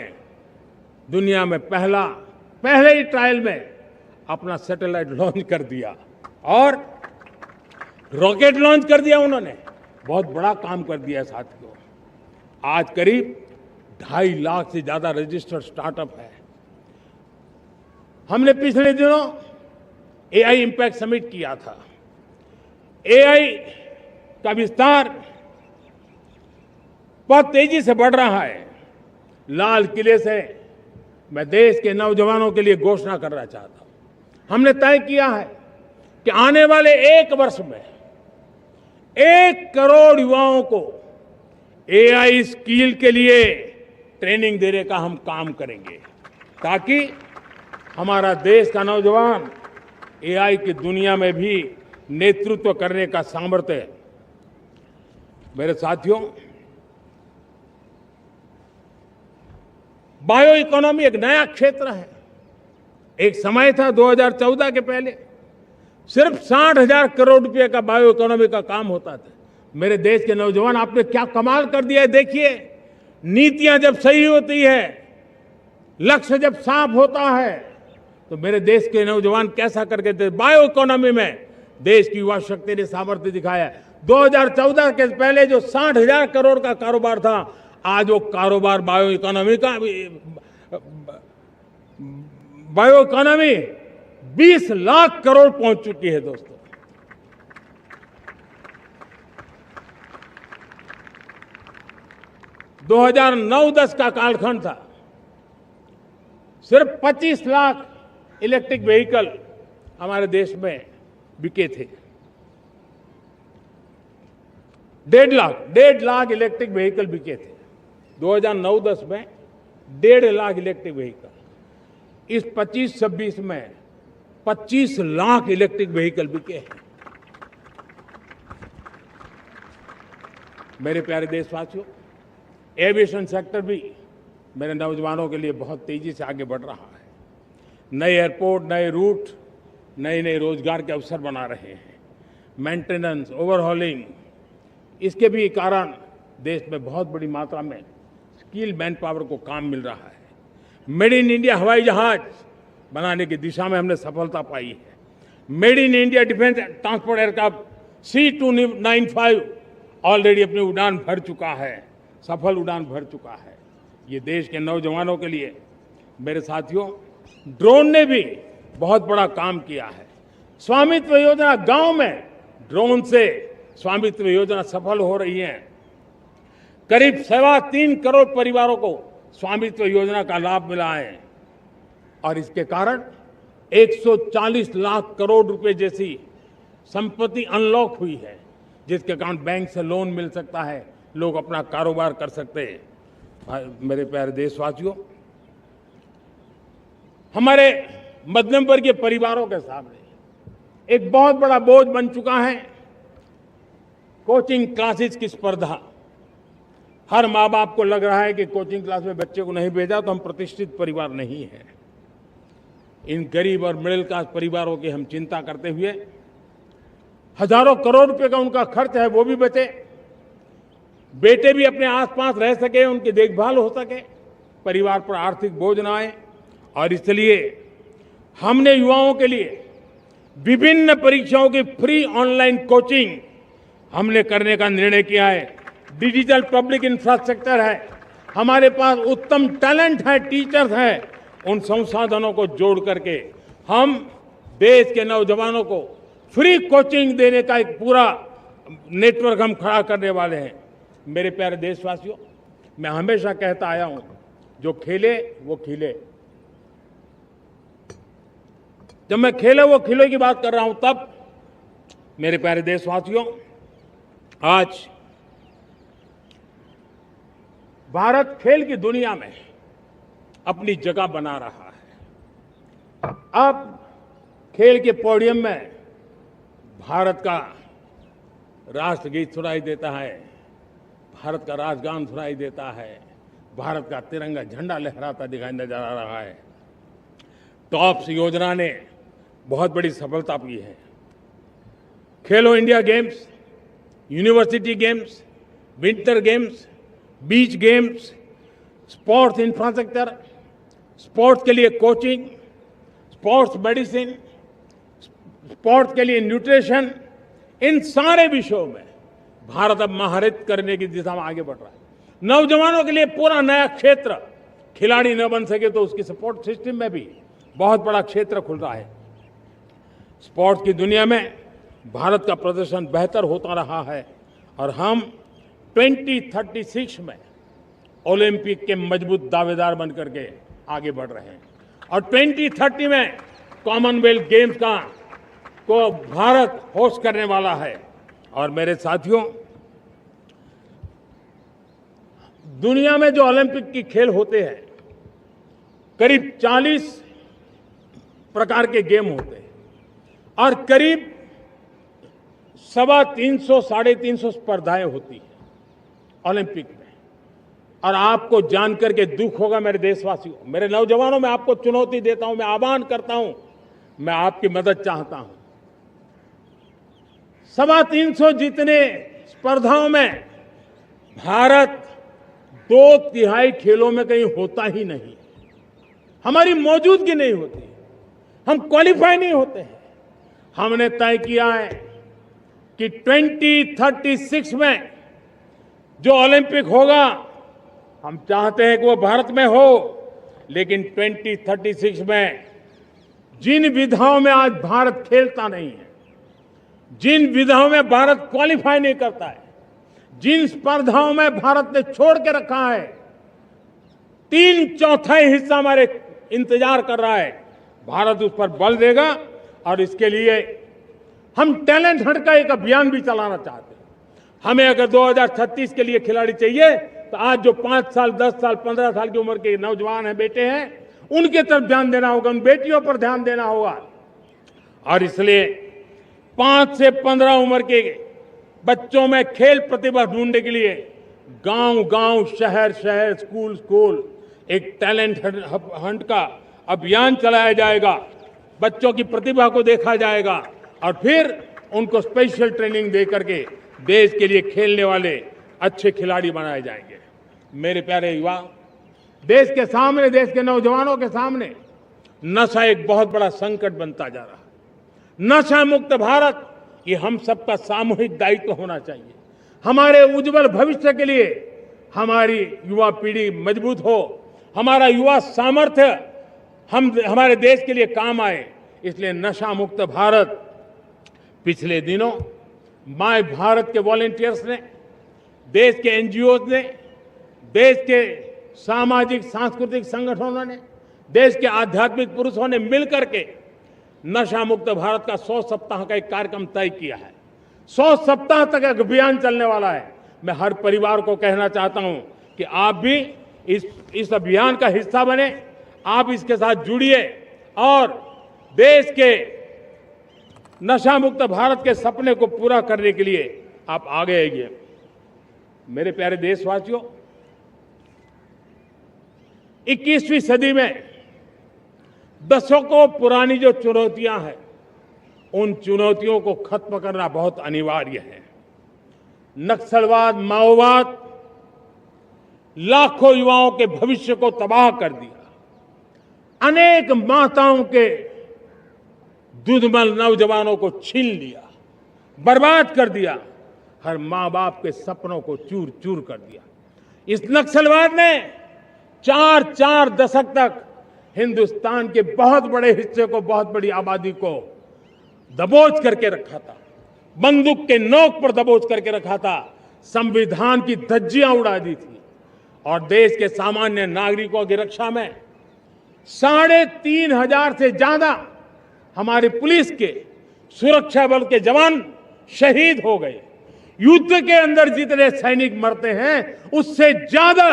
दुनिया में पहले ही ट्रायल में अपना सैटेलाइट लॉन्च कर दिया और रॉकेट लॉन्च कर दिया। उन्होंने बहुत बड़ा काम कर दिया साथियों। आज करीब 2.5 लाख से ज्यादा रजिस्टर्ड स्टार्टअप है। हमने पिछले दिनों एआई इंपैक्ट समिट किया था। एआई का विस्तार बहुत तेजी से बढ़ रहा है। लाल किले से मैं देश के नौजवानों के लिए घोषणा करना चाहता हूं। हमने तय किया है कि आने वाले 1 वर्ष में 1 करोड़ युवाओं को एआई स्किल के लिए ट्रेनिंग देने का हम काम करेंगे, ताकि हमारा देश का नौजवान एआई की दुनिया में भी नेतृत्व करने का सामर्थ्य। मेरे साथियों, बायो इकोनॉमी एक नया क्षेत्र है। एक समय था 2014 के पहले सिर्फ 60,000 करोड़ रुपए का बायो इकोनॉमी का काम होता था। मेरे देश के नौजवान, आपने क्या कमाल कर दिया है। देखिए, नीतियां जब सही होती है, लक्ष्य जब साफ होता है, तो मेरे देश के नौजवान कैसा करके थे। बायो इकोनॉमी में देश की युवा शक्ति ने सामर्थ्य दिखाया। 2014 के पहले जो 60,000 करोड़ का कारोबार था, आज वो कारोबार बायो इकोनॉमी 20 लाख करोड़ पहुंच चुकी है। दोस्तों, दो 2009-10 का कालखंड था, सिर्फ 25 लाख इलेक्ट्रिक व्हीकल हमारे देश में बिके थे। 1.5 लाख इलेक्ट्रिक व्हीकल बिके थे 2009-10 में। 1.5 लाख इलेक्ट्रिक व्हीकल। इस 25-26 में 25 लाख इलेक्ट्रिक व्हीकल बिके हैं। मेरे प्यारे देशवासियों, एविएशन सेक्टर भी मेरे नौजवानों के लिए बहुत तेजी से आगे बढ़ रहा है। नए एयरपोर्ट, नए रूट, नए रोजगार के अवसर बना रहे हैं। मेंटेनेंस, ओवरहॉलिंग, इसके भी कारण देश में बहुत बड़ी मात्रा में स्किल मैन पावर को काम मिल रहा है। मेड इन इंडिया हवाई जहाज बनाने की दिशा में हमने सफलता पाई है। Made in India defence transport aircraft C295 already अपनी उड़ान भर चुका है, सफल उड़ान भर चुका है। ये देश के नौजवानों के लिए, मेरे साथियों, ड्रोन ने भी बहुत बड़ा काम किया है। स्वामित्व योजना, गांव में ड्रोन से स्वामित्व योजना सफल हो रही है। करीब 3.25 करोड़ परिवारों को स्वामित्व योजना का लाभ मिला है और इसके कारण 140 लाख करोड़ रुपए जैसी संपत्ति अनलॉक हुई है, जिसके कारण बैंक से लोन मिल सकता है, लोग अपना कारोबार कर सकते हैं। मेरे प्यारे देशवासियों, हमारे मध्यम वर्गीय परिवारों के सामने एक बहुत बड़ा बोझ बन चुका है कोचिंग क्लासेस की स्पर्धा। हर माँ बाप को लग रहा है कि कोचिंग क्लास में बच्चे को नहीं भेजा तो हम प्रतिष्ठित परिवार नहीं है। इन गरीब और मिडिल क्लास परिवारों की हम चिंता करते हुए हजारों करोड़ रुपए का उनका खर्च है वो भी बचे, बेटे भी अपने आसपास रह सके, उनकी देखभाल हो सके, परिवार पर आर्थिक बोझ ना आए। और इसलिए हमने युवाओं के लिए विभिन्न परीक्षाओं की फ्री ऑनलाइन कोचिंग हमने करने का निर्णय किया है। डिजिटल पब्लिक इंफ्रास्ट्रक्चर है, हमारे पास उत्तम टैलेंट है, टीचर्स हैं, उन संसाधनों को जोड़ करके हम देश के नौजवानों को फ्री कोचिंग देने का एक पूरा नेटवर्क हम खड़ा करने वाले हैं। मेरे प्यारे देशवासियों, मैं हमेशा कहता आया हूं, जो खेले वो खिले। जब मैं खेले वो खिले की बात कर रहा हूं, तब मेरे प्यारे देशवासियों, आज भारत खेल की दुनिया में अपनी जगह बना रहा है। अब खेल के पोडियम में भारत का राष्ट्रगीत सुनाई देता है, भारत का राष्ट्रगान सुनाई देता है, भारत का तिरंगा झंडा लहराता दिखाई नजर आ रहा है। टॉप्स योजना ने बहुत बड़ी सफलता पाई है। खेलो India games, university games, winter games, beach games, sports infrastructure, sports के लिए कोचिंग, स्पोर्ट्स मेडिसिन, स्पोर्ट्स के लिए न्यूट्रिशन, इन सारे विषयों में भारत अब महारत करने की दिशा में आगे बढ़ रहा है। नौजवानों के लिए पूरा नया क्षेत्र, खिलाड़ी न बन सके तो उसकी सपोर्ट सिस्टम में भी बहुत बड़ा क्षेत्र खुल रहा है। स्पोर्ट्स की दुनिया में भारत का प्रदर्शन बेहतर होता रहा है और हम 2036 में ओलंपिक के मजबूत दावेदार बनकर के आगे बढ़ रहे हैं और 2030 में कॉमनवेल्थ गेम्स को भारत होस्ट करने वाला है। और मेरे साथियों, दुनिया में जो ओलंपिक की खेल होते हैं, करीब 40 प्रकार के गेम होते हैं और करीब 350-350 स्पर्धाएं होती हैं ओलंपिक में। और आपको जानकर के दुख होगा मेरे देशवासियों, मेरे नौजवानों, मैं आपको चुनौती देता हूं, मैं आह्वान करता हूं, मैं आपकी मदद चाहता हूं। 350 जितने स्पर्धाओं में भारत 2/3 खेलों में कहीं होता ही नहीं, हमारी मौजूदगी नहीं होती, हम क्वालिफाई नहीं होते हैं। हमने तय किया है कि 2036 में जो ओलंपिक होगा, हम चाहते हैं कि वो भारत में हो, लेकिन 2036 में जिन विधाओं में आज भारत खेलता नहीं है, जिन विधाओं में भारत क्वालिफाई नहीं करता है, जिन स्पर्धाओं में भारत ने छोड़ के रखा है, 3/4 हिस्सा हमारे इंतजार कर रहा है। भारत उस पर बल देगा और इसके लिए हम टैलेंट हंट का एक अभियान भी चलाना चाहते हैं। हमें अगर 2036 के लिए खिलाड़ी चाहिए तो आज जो 5 साल, 10 साल, 15 साल की उम्र के नौजवान हैं, बेटे हैं, उनके तरफ ध्यान देना होगा, उन बेटियों पर ध्यान देना होगा। और इसलिए 5 से 15 उम्र के बच्चों में खेल प्रतिभा ढूंढने के लिए गांव-गांव, शहर-शहर, स्कूल-स्कूल एक टैलेंट हंट का अभियान चलाया जाएगा। बच्चों की प्रतिभा को देखा जाएगा और फिर उनको स्पेशल ट्रेनिंग दे करके देश के लिए खेलने वाले अच्छे खिलाड़ी बनाए जाएंगे। मेरे प्यारे युवा, देश के सामने, देश के नौजवानों के सामने नशा एक बहुत बड़ा संकट बनता जा रहा है। नशा मुक्त भारत, ये हम सबका सामूहिक दायित्व होना चाहिए। हमारे उज्जवल भविष्य के लिए हमारी युवा पीढ़ी मजबूत हो, हमारा युवा सामर्थ्य हमारे देश के लिए काम आए, इसलिए नशा मुक्त भारत। पिछले दिनों माय भारत के वॉलंटियर्स ने, देश के एनजीओ ने देश के सामाजिक सांस्कृतिक संगठनों ने, देश के आध्यात्मिक पुरुषों ने मिलकर के नशा मुक्त भारत का 100 सप्ताह का एक कार्यक्रम तय किया है। 100 सप्ताह तक एक अभियान चलने वाला है। मैं हर परिवार को कहना चाहता हूं कि आप भी इस अभियान का हिस्सा बने, आप इसके साथ जुड़िए और देश के नशा मुक्त भारत के सपने को पूरा करने के लिए आप आगे आइए। मेरे प्यारे देशवासियों, 21वीं सदी में दशकों पुरानी जो चुनौतियां हैं, उन चुनौतियों को खत्म करना बहुत अनिवार्य है। नक्सलवाद, माओवाद लाखों युवाओं के भविष्य को तबाह कर दिया, अनेक माताओं के दूधमल नौजवानों को छीन लिया, बर्बाद कर दिया, हर मां बाप के सपनों को चूर चूर कर दिया। इस नक्सलवाद ने 4 दशक तक हिंदुस्तान के बहुत बड़े हिस्से को, बहुत बड़ी आबादी को दबोच करके रखा था, बंदूक के नोक पर दबोच करके रखा था, संविधान की धज्जियां उड़ा दी थी और देश के सामान्य नागरिकों की रक्षा में 3,500 से ज्यादा हमारे पुलिस के, सुरक्षा बल के जवान शहीद हो गए। युद्ध के अंदर जितने सैनिक मरते हैं, उससे ज्यादा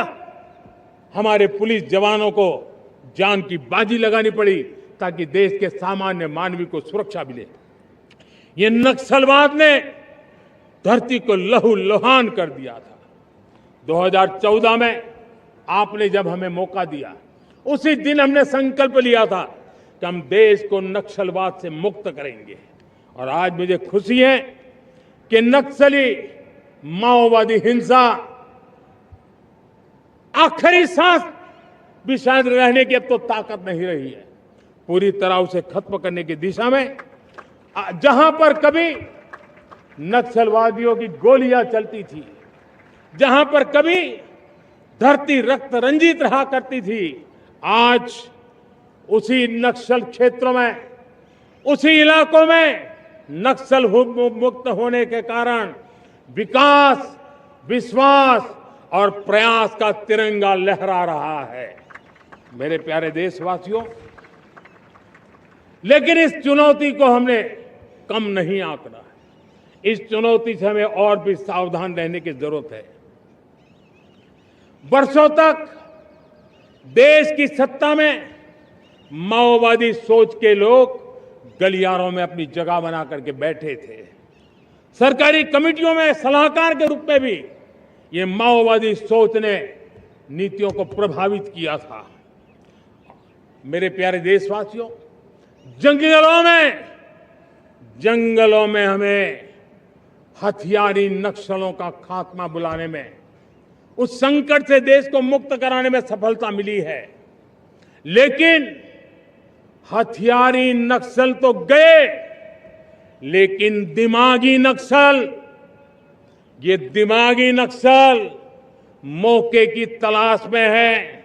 हमारे पुलिस जवानों को जान की बाजी लगानी पड़ी ताकि देश के सामान्य मानवी को सुरक्षा मिले। ये नक्सलवाद ने धरती को लहूलुहान कर दिया था। 2014 में आपने जब हमें मौका दिया, उसी दिन हमने संकल्प लिया था कि हम देश को नक्सलवाद से मुक्त करेंगे। और आज मुझे खुशी है कि नक्सली माओवादी हिंसा आखिरी सांस भी शायद रहने की अब तो ताकत नहीं रही है। पूरी तरह उसे खत्म करने की दिशा में जहां पर कभी नक्सलवादियों की गोलियां चलती थी, जहां पर कभी धरती रक्त रंजित रहा करती थी, आज उसी नक्सल क्षेत्रों में, उसी इलाकों में नक्सल मुक्त होने के कारण विकास, विश्वास और प्रयास का तिरंगा लहरा रहा है। मेरे प्यारे देशवासियों, लेकिन इस चुनौती को हमने कम नहीं आंकना है। इस चुनौती से हमें और भी सावधान रहने की जरूरत है। वर्षों तक देश की सत्ता में माओवादी सोच के लोग गलियारों में अपनी जगह बना करके बैठे थे। सरकारी कमेटियों में सलाहकार के रूप में भी ये माओवादी सोच ने नीतियों को प्रभावित किया था। मेरे प्यारे देशवासियों, जंगलों में हमें हथियारी नक्सलों का खात्मा बुलाने में, उस संकट से देश को मुक्त कराने में सफलता मिली है। लेकिन हथियारी नक्सल तो गए, लेकिन दिमागी नक्सल, ये दिमागी नक्सल मौके की तलाश में है,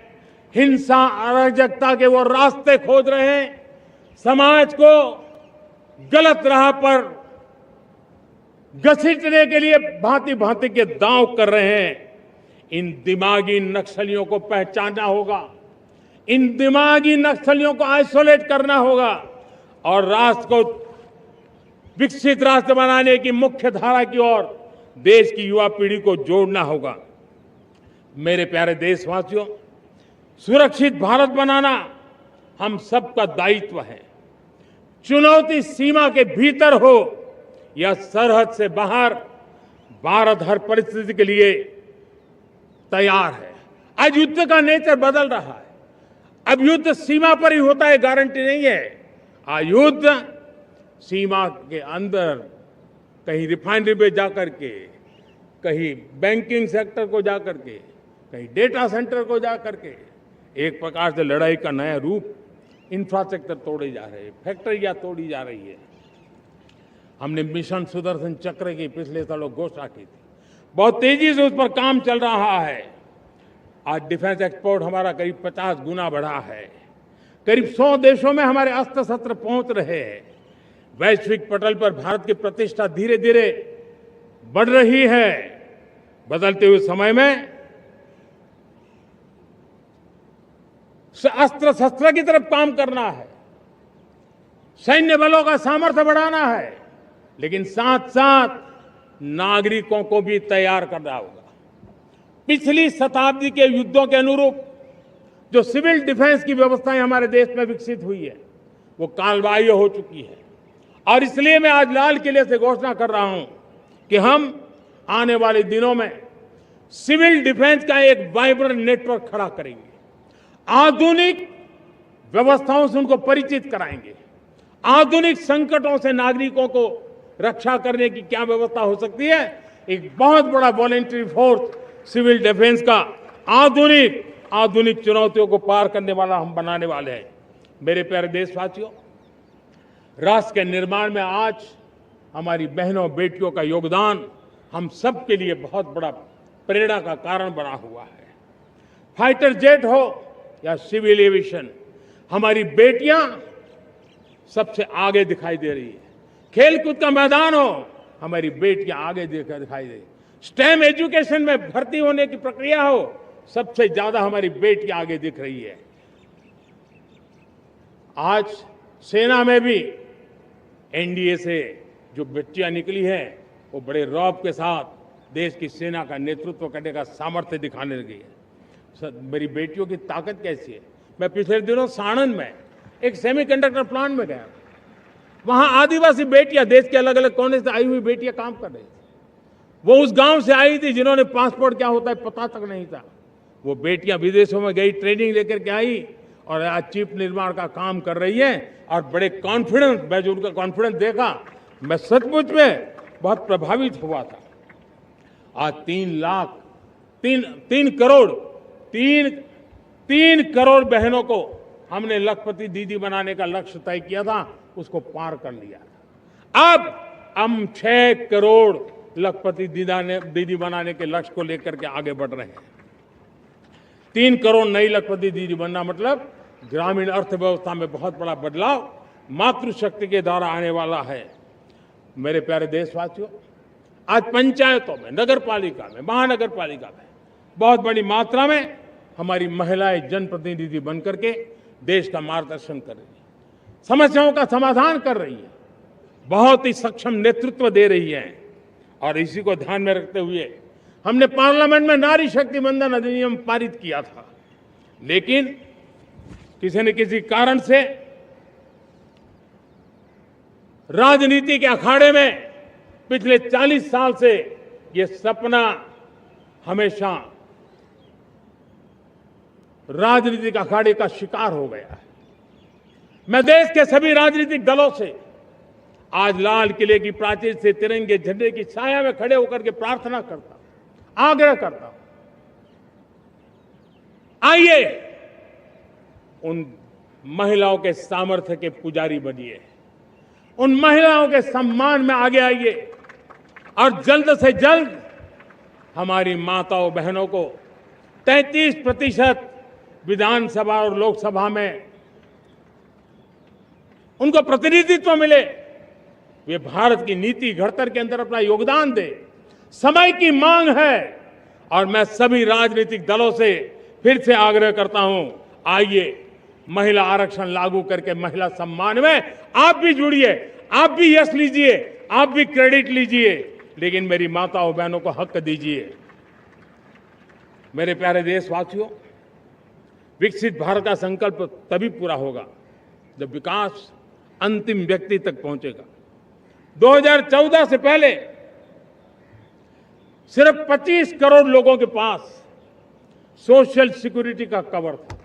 हिंसा अराजकता के वो रास्ते खोज रहे हैं, समाज को गलत राह पर घसीटने के लिए भांति भांति के दांव कर रहे हैं। इन दिमागी नक्सलियों को पहचानना होगा, इन दिमागी नक्सलियों को आइसोलेट करना होगा और राष्ट्र को विकसित राष्ट्र बनाने की मुख्य धारा की ओर देश की युवा पीढ़ी को जोड़ना होगा। मेरे प्यारे देशवासियों, सुरक्षित भारत बनाना हम सबका दायित्व है। चुनौती सीमा के भीतर हो या सरहद से बाहर, भारत हर परिस्थिति के लिए तैयार है। आज युद्ध का नेचर बदल रहा है। अब युद्ध सीमा पर ही होता है, गारंटी नहीं है। आज युद्ध सीमा के अंदर, कहीं रिफाइनरी पे जाकर के, कहीं बैंकिंग सेक्टर को जाकर के, कहीं डेटा सेंटर को जाकर के, एक प्रकार से लड़ाई का नया रूप, इंफ्रास्ट्रक्चर तोड़े जा रहे हैं, फैक्ट्रियां तोड़ी जा रही है। हमने मिशन सुदर्शन चक्र की पिछले सालों घोषणा की थी, बहुत तेजी से उस पर काम चल रहा है। आज डिफेंस एक्सपोर्ट हमारा करीब 50 गुना बढ़ा है। करीब 100 देशों में हमारे अस्त्र शस्त्र पहुंच रहे हैं। वैश्विक पटल पर भारत की प्रतिष्ठा धीरे धीरे बढ़ रही है। बदलते हुए समय में अस्त्र शस्त्र की तरफ काम करना है, सैन्य बलों का सामर्थ्य बढ़ाना है, लेकिन साथ साथ नागरिकों को भी तैयार करना होगा। पिछली शताब्दी के युद्धों के अनुरूप जो सिविल डिफेंस की व्यवस्थाएं हमारे देश में विकसित हुई है वो कालबाह्य हो चुकी है, और इसलिए मैं आज लाल किले से घोषणा कर रहा हूं कि हम आने वाले दिनों में सिविल डिफेंस का एक वाइब्रेंट नेटवर्क खड़ा करेंगे, आधुनिक व्यवस्थाओं से उनको परिचित कराएंगे, आधुनिक संकटों से नागरिकों को रक्षा करने की क्या व्यवस्था हो सकती है, एक बहुत बड़ा वॉलेंटरी फोर्स सिविल डिफेंस का आधुनिक चुनौतियों को पार करने वाला हम बनाने वाले हैं। मेरे प्यारे देशवासियों, राष्ट्र के निर्माण में आज हमारी बहनों बेटियों का योगदान हम सब के लिए बहुत बड़ा प्रेरणा का कारण बना हुआ है। फाइटर जेट हो या सिविल एविएशन, हमारी बेटियां सबसे आगे दिखाई दे रही है। खेलकूद का मैदान हो, हमारी बेटियां आगे दिखाई दे रही है। स्टेम एजुकेशन में भर्ती होने की प्रक्रिया हो, सबसे ज्यादा हमारी बेटियां आगे दिख रही है। आज सेना में भी एनडीए से जो बच्चियां निकली हैं वो बड़े रौब के साथ देश की सेना का नेतृत्व करने का सामर्थ्य दिखाने लगी है। मेरी बेटियों की ताकत कैसी है। मैं पिछले दिनों साणंद में एक सेमीकंडक्टर प्लांट में गया, वहां आदिवासी बेटियां, देश के अलग अलग कोने से आई हुई बेटियां काम कर रही थी। वो उस गांव से आई थी जिन्होंने पासपोर्ट क्या होता है पता तक नहीं था। वो बेटियां विदेशों में गई, ट्रेनिंग लेकर के आई और आज चिप निर्माण का काम कर रही है और बड़े कॉन्फिडेंस, मैं जो उनका कॉन्फिडेंस देखा, मैं सचमुच में बहुत प्रभावित हुआ था। आज 3 करोड़ बहनों को हमने लखपति दीदी बनाने का लक्ष्य तय किया था, उसको पार कर लिया। अब हम 6 करोड़ लखपति दीदी बनाने के लक्ष्य को लेकर के आगे बढ़ रहे हैं। 3 करोड़ नई लखपति दीदी बनना मतलब ग्रामीण अर्थव्यवस्था में बहुत बड़ा बदलाव मातृशक्ति के द्वारा आने वाला है। मेरे प्यारे देशवासियों, आज पंचायतों में, नगर पालिका में, महानगर पालिका में बहुत बड़ी मात्रा में हमारी महिलाएं जनप्रतिनिधि बनकर के देश का मार्गदर्शन कर रही है, समस्याओं का समाधान कर रही है, बहुत ही सक्षम नेतृत्व दे रही है। और इसी को ध्यान में रखते हुए हमने पार्लियामेंट में नारी शक्ति वंदन अधिनियम पारित किया था, लेकिन किसी न किसी कारण से राजनीति के अखाड़े में पिछले 40 साल से ये सपना हमेशा राजनीतिक अखाड़े का शिकार हो गया है। मैं देश के सभी राजनीतिक दलों से आज लाल किले की प्राचीर से तिरंगे झंडे की छाया में खड़े होकर के प्रार्थना करता हूं, आग्रह करता हूं, आइए उन महिलाओं के सामर्थ्य के पुजारी बनिए, उन महिलाओं के सम्मान में आगे आइए और जल्द से जल्द हमारी माताओं बहनों को 33% विधानसभा और लोकसभा में उनको प्रतिनिधित्व मिले, वे भारत की नीति घड़तर के अंदर अपना योगदान दे। समय की मांग है और मैं सभी राजनीतिक दलों से फिर से आग्रह करता हूं, आइए महिला आरक्षण लागू करके महिला सम्मान में आप भी जुड़िए, आप भी यश लीजिए, आप भी क्रेडिट लीजिए, लेकिन मेरी माताओं बहनों को हक दीजिए। मेरे प्यारे देशवासियों, विकसित भारत का संकल्प तभी पूरा होगा जब विकास अंतिम व्यक्ति तक पहुंचेगा। 2014 से पहले सिर्फ 25 करोड़ लोगों के पास सोशल सिक्योरिटी का कवर था,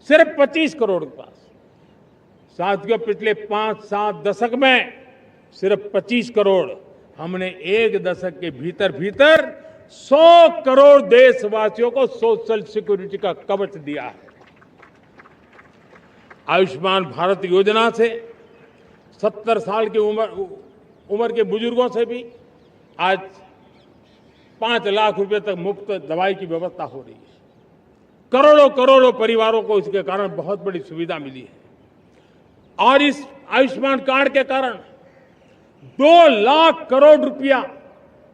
सिर्फ 25 करोड़ के पास। साथियों, पिछले 5-7 दशक में सिर्फ 25 करोड़, हमने एक दशक के भीतर 100 करोड़ देशवासियों को सोशल सिक्योरिटी का कवच दिया है। आयुष्मान भारत योजना से 70 साल की उम्र के बुजुर्गों से भी आज 5 लाख रुपए तक मुफ्त दवाई की व्यवस्था हो रही है। करोड़ों परिवारों को इसके कारण बहुत बड़ी सुविधा मिली है। और इस आयुष्मान कार्ड के कारण 2 लाख करोड़ रुपया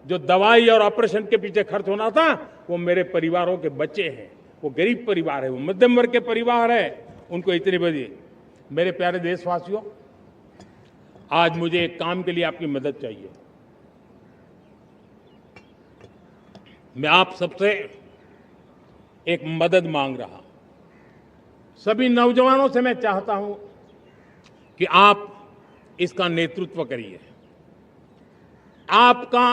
जो दवाई और ऑपरेशन के पीछे खर्च होना था, वो मेरे परिवारों के बच्चे हैं, वो गरीब परिवार है, वो मध्यम वर्ग के परिवार है, उनको इतनी बड़ी। मेरे प्यारे देशवासियों, आज मुझे एक काम के लिए आपकी मदद चाहिए। मैं आप सबसे एक मदद मांग रहा हूं। सभी नौजवानों से मैं चाहता हूं कि आप इसका नेतृत्व करिए। आपका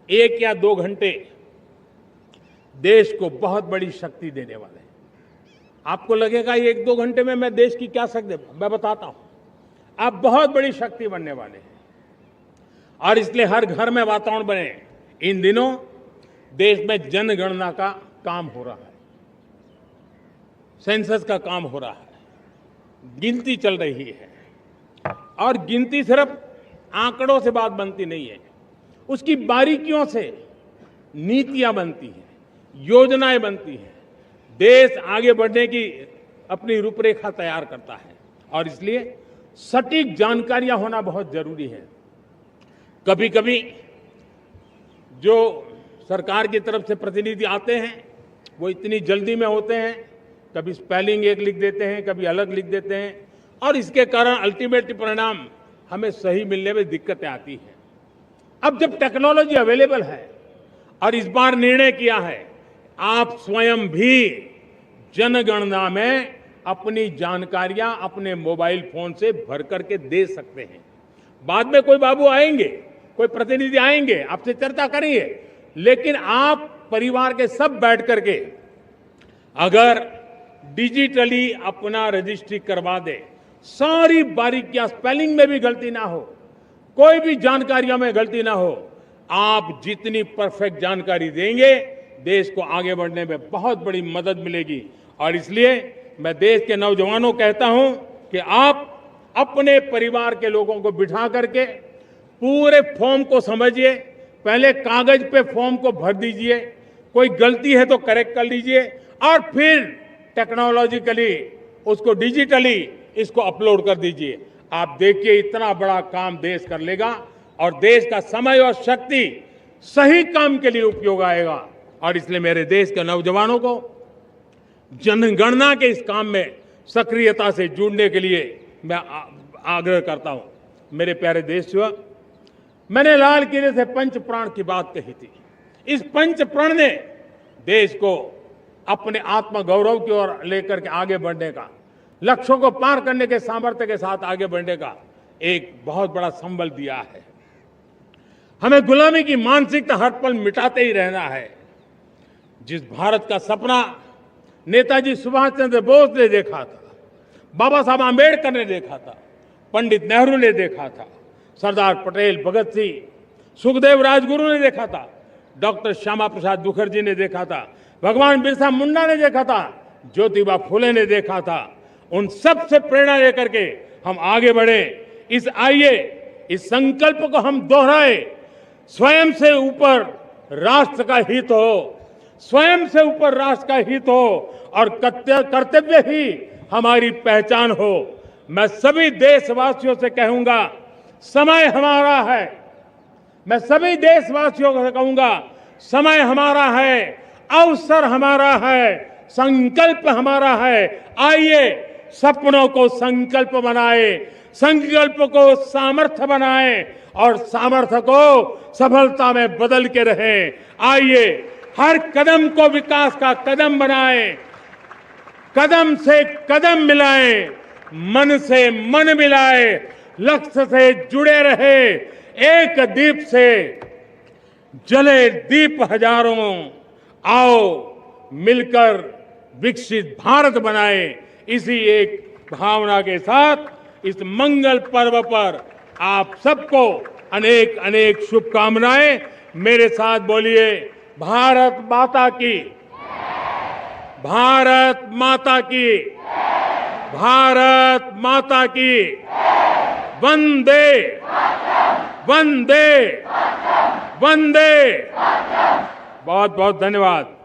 1 या 2 घंटे देश को बहुत बड़ी शक्ति देने वाले हैं। आपको लगेगा 1-2 घंटे में मैं देश की क्या शक्ति, मैं बताता हूं, आप बहुत बड़ी शक्ति बनने वाले हैं। और इसलिए हर घर में वातावरण बने। इन दिनों देश में जनगणना का काम हो रहा है, सेंसस का काम हो रहा है, गिनती चल रही है। और गिनती सिर्फ आंकड़ों से बात बनती नहीं है, उसकी बारीकियों से नीतियां बनती हैं, योजनाएं बनती हैं, देश आगे बढ़ने की अपनी रूपरेखा तैयार करता है। और इसलिए सटीक जानकारियां होना बहुत जरूरी है। कभी कभी जो सरकार की तरफ से प्रतिनिधि आते हैं वो इतनी जल्दी में होते हैं, कभी स्पेलिंग एक लिख देते हैं, कभी अलग लिख देते हैं, और इसके कारण अल्टीमेट परिणाम हमें सही मिलने में दिक्कतें आती हैं। अब जब टेक्नोलॉजी अवेलेबल है और इस बार निर्णय किया है, आप स्वयं भी जनगणना में अपनी जानकारियां अपने मोबाइल फोन से भर करके दे सकते हैं। बाद में कोई बाबू आएंगे, कोई प्रतिनिधि आएंगे, आपसे चर्चा करेंगे, लेकिन आप परिवार के सब बैठ करके अगर डिजिटली अपना रजिस्ट्री करवा दे, सारी बारीकियां, स्पेलिंग में भी गलती ना हो, कोई भी जानकारियों में गलती ना हो, आप जितनी परफेक्ट जानकारी देंगे देश को आगे बढ़ने में बहुत बड़ी मदद मिलेगी। और इसलिए मैं देश के नौजवानों को कहता हूं कि आप अपने परिवार के लोगों को बिठा करके पूरे फॉर्म को समझिए। पहले कागज पे फॉर्म को भर दीजिए, कोई गलती है तो करेक्ट कर लीजिए, और फिर टेक्नोलॉजिकली उसको डिजिटली इसको अपलोड कर दीजिए। आप देखिए इतना बड़ा काम देश कर लेगा और देश का समय और शक्ति सही काम के लिए उपयोग आएगा। और इसलिए मेरे देश के नौजवानों को जनगणना के इस काम में सक्रियता से जुड़ने के लिए मैं आग्रह करता हूं। मेरे प्यारे देशवासियों, मैंने लाल किले से पंच प्राण की बात कही थी। इस पंच प्राण ने देश को अपने आत्मगौरव की ओर लेकर के आगे बढ़ने का, लक्ष्यों को पार करने के सामर्थ्य के साथ आगे बढ़ने का एक बहुत बड़ा संबल दिया है। हमें गुलामी की मानसिकता हर पल मिटाते ही रहना है। जिस भारत का सपना नेताजी सुभाष चंद्र बोस ने देखा था, बाबा साहब आंबेडकर ने देखा था, पंडित नेहरू ने देखा था, सरदार पटेल, भगत सिंह, सुखदेव राजगुरु ने देखा था, डॉक्टर श्यामा प्रसाद मुखर्जी ने देखा था, भगवान बिरसा मुंडा ने देखा था, ज्योतिबा फुले ने देखा था, उन सब से प्रेरणा लेकर के हम आगे बढ़े। आइए इस संकल्प को हम दोहराए, स्वयं से ऊपर राष्ट्र का हित हो, स्वयं से ऊपर राष्ट्र का हित हो और कर्तव्य ही हमारी पहचान हो। मैं सभी देशवासियों से कहूंगा, समय हमारा है। मैं सभी देशवासियों से कहूंगा, समय हमारा है, अवसर हमारा है, संकल्प हमारा है। आइए सपनों को संकल्प बनाए, संकल्प को सामर्थ्य बनाए और सामर्थ्य को सफलता में बदल के रहें। आइए हर कदम को विकास का कदम बनाएं, कदम से कदम मिलाएं, मन से मन मिलाएं, लक्ष्य से जुड़े रहे। एक दीप से जले दीप हजारों, आओ मिलकर विकसित भारत बनाएं। इसी एक भावना के साथ इस मंगल पर्व पर आप सबको अनेक अनेक शुभकामनाएं। मेरे साथ बोलिए, भारत माता की, भारत माता की, भारत माता की, वंदे वंदे वंदे। बहुत बहुत धन्यवाद।